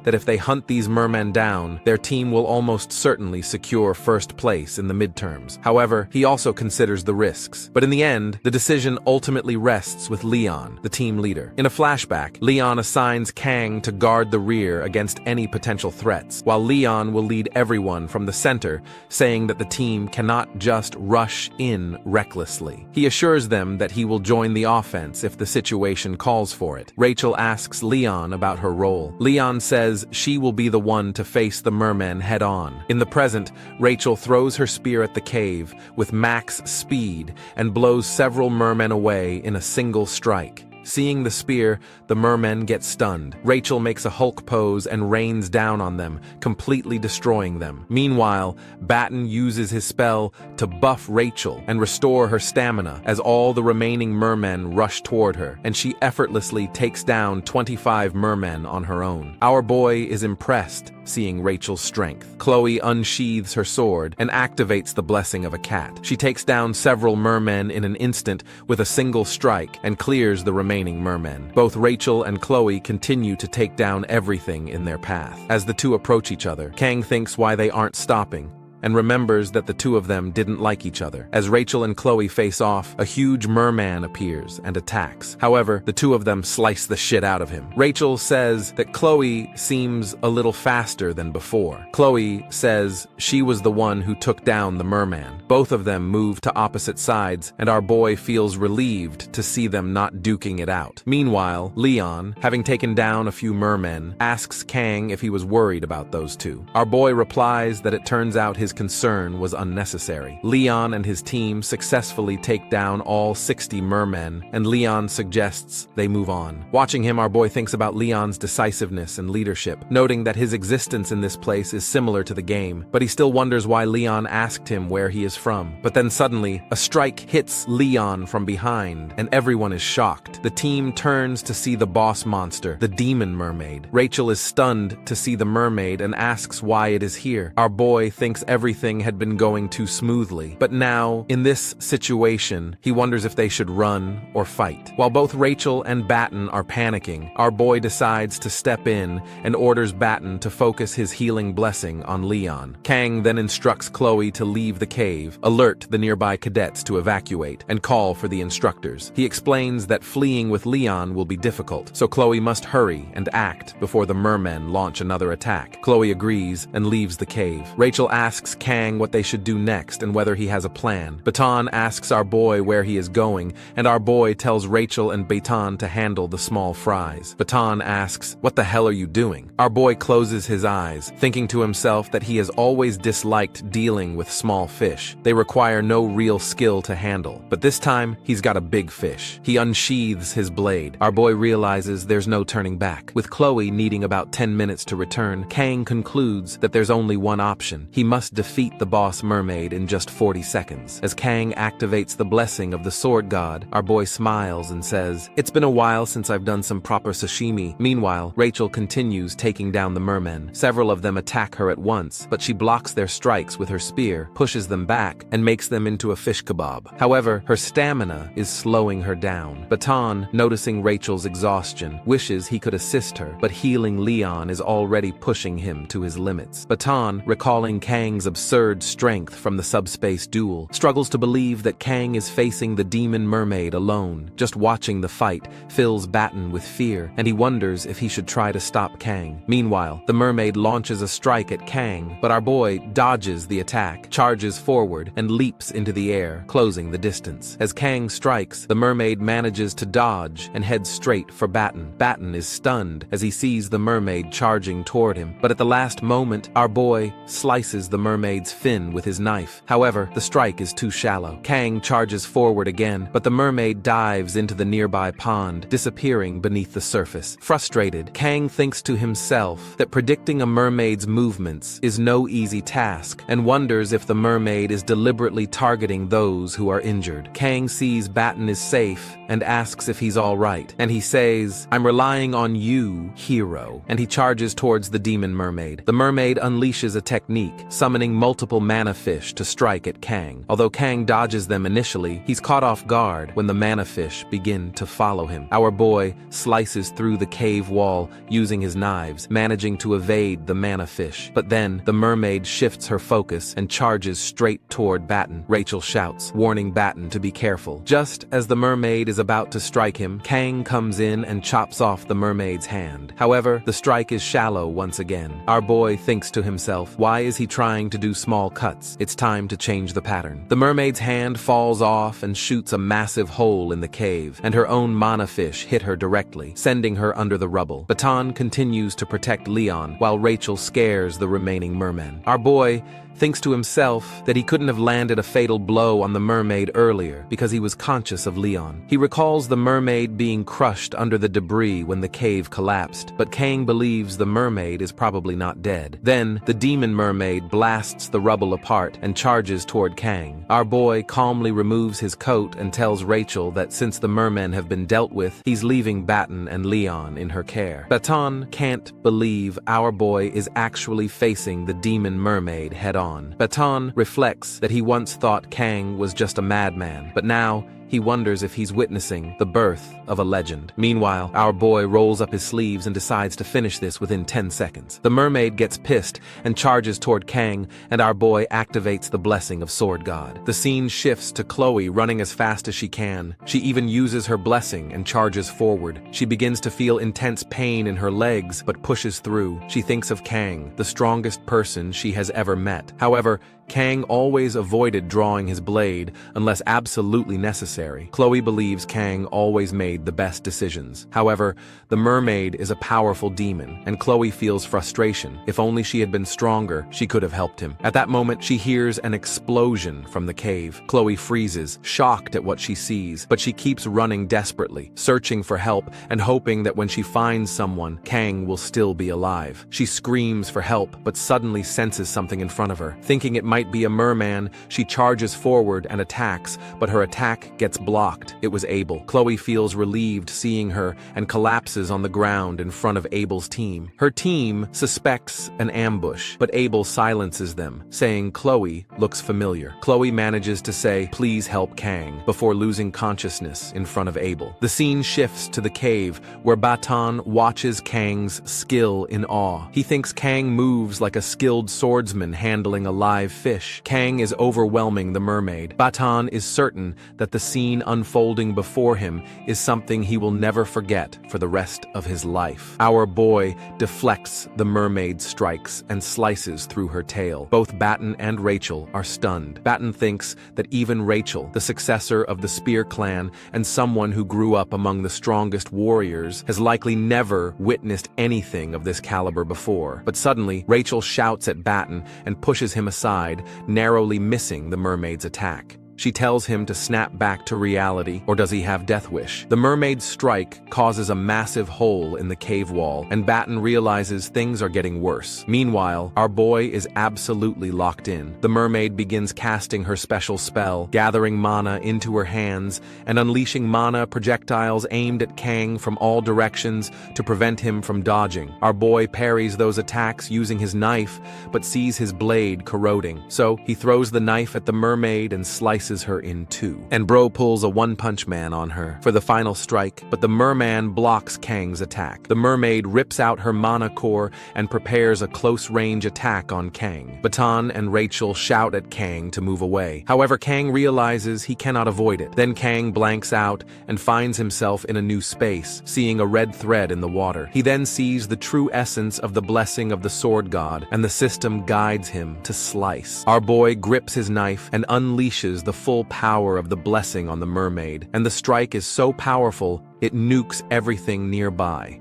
that if they hunt these mermen down, their team will almost certainly secure first place in the midterms. However, he also considers the risks. But in the end, the decision ultimately rests with Leon, the team leader. In a flashback, Leon assigns Kang to guard the rear against any potential threats, while Leon will lead everyone from the center, saying that the team cannot just rush in recklessly. He assures them that he will join the offense if the situation calls for it. Rachel asks Leon about her role. Leon says she will be the one to face the mermen head-on. In the present, Rachel throws her spear at the cave with max speed and blows several mermen away in a single strike. Seeing the spear, the mermen get stunned. Rachel makes a Hulk pose and rains down on them, completely destroying them. Meanwhile, Batten uses his spell to buff Rachel and restore her stamina as all the remaining mermen rush toward her, and she effortlessly takes down 25 mermen on her own. Our boy is impressed seeing Rachel's strength. Chloe unsheathes her sword and activates the blessing of a cat. She takes down several mermen in an instant with a single strike and clears the remaining remaining mermen. Both Rachel and Chloe continue to take down everything in their path. As the two approach each other, Kang thinks why they aren't stopping, and remembers that the two of them didn't like each other. As Rachel and Chloe face off, a huge merman appears and attacks. However, the two of them slice the shit out of him. Rachel says that Chloe seems a little faster than before. Chloe says she was the one who took down the merman. Both of them move to opposite sides, and our boy feels relieved to see them not duking it out. Meanwhile, Leon, having taken down a few mermen, asks Kang if he was worried about those two. Our boy replies that it turns out his concern was unnecessary. Leon and his team successfully take down all 60 mermen, and Leon suggests they move on. Watching him, our boy thinks about Leon's decisiveness and leadership, noting that his existence in this place is similar to the game, but he still wonders why Leon asked him where he is from. But then suddenly, a strike hits Leon from behind, and everyone is shocked. The team turns to see the boss monster, the demon mermaid. Rachel is stunned to see the mermaid and asks why it is here. Our boy thinks everything had been going too smoothly, but now, in this situation, he wonders if they should run or fight. While both Rachel and Batten are panicking, our boy decides to step in and orders Batten to focus his healing blessing on Leon. Kang then instructs Chloe to leave the cave, alert the nearby cadets to evacuate, and call for the instructors. He explains that fleeing with Leon will be difficult, so Chloe must hurry and act before the mermen launch another attack. Chloe agrees and leaves the cave. Rachel asks Kang what they should do next and whether he has a plan. Baton asks our boy where he is going, and our boy tells Rachel and Baton to handle the small fries. Baton asks, "What the hell are you doing?" Our boy closes his eyes, thinking to himself that he has always disliked dealing with small fish. They require no real skill to handle, but this time he's got a big fish. He unsheathes his blade. Our boy realizes there's no turning back. With Chloe needing about 10 minutes to return, Kang concludes that there's only one option. He must defeat the boss mermaid in just 40 seconds. As Kang activates the blessing of the sword god, our boy smiles and says, "It's been a while since I've done some proper sashimi." Meanwhile, Rachel continues taking down the mermen. Several of them attack her at once, but she blocks their strikes with her spear, pushes them back, and makes them into a fish kebab. However, her stamina is slowing her down. Baton, noticing Rachel's exhaustion, wishes he could assist her, but healing Leon is already pushing him to his limits. Baton, recalling Kang's absurd strength from the subspace duel, struggles to believe that Kang is facing the demon mermaid alone. Just watching the fight fills Batten with fear, and he wonders if he should try to stop Kang. Meanwhile, the mermaid launches a strike at Kang, but our boy dodges the attack, charges forward, and leaps into the air, closing the distance. As Kang strikes, the mermaid manages to dodge and heads straight for Batten. Batten is stunned as he sees the mermaid charging toward him, but at the last moment, our boy slices the mermaid's fin with his knife. However, the strike is too shallow. Kang charges forward again, but the mermaid dives into the nearby pond, disappearing beneath the surface. Frustrated, Kang thinks to himself that predicting a mermaid's movements is no easy task, and wonders if the mermaid is deliberately targeting those who are injured. Kang sees Batten is safe and asks if he's all right, and he says, "I'm relying on you, hero," and he charges towards the demon mermaid. The mermaid unleashes a technique, summoning multiple mana fish to strike at Kang. Although Kang dodges them initially, he's caught off guard when the mana fish begin to follow him. Our boy slices through the cave wall using his knives, managing to evade the mana fish. But then, the mermaid shifts her focus and charges straight toward Batten. Rachel shouts, warning Batten to be careful. Just as the mermaid is about to strike him, Kang comes in and chops off the mermaid's hand. However, the strike is shallow once again. Our boy thinks to himself, why is he trying to do small cuts? It's time to change the pattern. The mermaid's hand falls off and shoots a massive hole in the cave, and her own mana fish hit her directly, sending her under the rubble. Baton continues to protect Leon, while Rachel scares the remaining mermen. Our boy thinks to himself that he couldn't have landed a fatal blow on the mermaid earlier because he was conscious of Leon. He recalls the mermaid being crushed under the debris when the cave collapsed, but Kang believes the mermaid is probably not dead. Then, the demon mermaid blasts the rubble apart and charges toward Kang. Our boy calmly removes his coat and tells Rachel that since the mermen have been dealt with, he's leaving Batten and Leon in her care. Baton can't believe our boy is actually facing the demon mermaid head-on. Baton reflects that he once thought Kang was just a madman, but now he wonders if he's witnessing the birth of a legend. Meanwhile, our boy rolls up his sleeves and decides to finish this within 10 seconds. The mermaid gets pissed and charges toward Kang, and our boy activates the blessing of Sword God. The scene shifts to Chloe running as fast as she can. She even uses her blessing and charges forward. She begins to feel intense pain in her legs, but pushes through. She thinks of Kang, the strongest person she has ever met. However, Kang always avoided drawing his blade unless absolutely necessary. Chloe believes Kang always made the best decisions. However, the mermaid is a powerful demon, and Chloe feels frustration. If only she had been stronger, she could have helped him. At that moment, she hears an explosion from the cave. Chloe freezes, shocked at what she sees, but she keeps running desperately, searching for help and hoping that when she finds someone, Kang will still be alive. She screams for help, but suddenly senses something in front of her. Thinking it might be a merman, she charges forward and attacks, but her attack gets blocked. It was Abel. Chloe feels relieved seeing her and collapses on the ground in front of Abel's team. Her team suspects an ambush, but Abel silences them, saying Chloe looks familiar. Chloe manages to say, "Please help Kang," before losing consciousness in front of Abel. The scene shifts to the cave, where Batan watches Kang's skill in awe. He thinks Kang moves like a skilled swordsman handling a live fish. Kang is overwhelming the mermaid. Batan is certain that the scene unfolding before him is something he will never forget for the rest of his life. Our boy deflects the mermaid's strikes and slices through her tail. Both Batten and Rachel are stunned. Batten thinks that even Rachel, the successor of the Spear clan and someone who grew up among the strongest warriors, has likely never witnessed anything of this caliber before. But suddenly, Rachel shouts at Batten and pushes him aside, narrowly missing the mermaid's attack. She tells him to snap back to reality, or does he have death wish? The mermaid's strike causes a massive hole in the cave wall, and Batten realizes things are getting worse. Meanwhile, our boy is absolutely locked in. The mermaid begins casting her special spell, gathering mana into her hands, and unleashing mana projectiles aimed at Kang from all directions to prevent him from dodging. Our boy parries those attacks using his knife, but sees his blade corroding. So, he throws the knife at the mermaid and slices her in two. And bro pulls a one-punch man on her for the final strike, but the merman blocks Kang's attack. The mermaid rips out her mana core and prepares a close-range attack on Kang. Batan and Rachel shout at Kang to move away. However, Kang realizes he cannot avoid it. Then Kang blanks out and finds himself in a new space, seeing a red thread in the water. He then sees the true essence of the blessing of the Sword God, and the system guides him to slice. Our boy grips his knife and unleashes the full power of the blessing on the mermaid, and the strike is so powerful, it nukes everything nearby.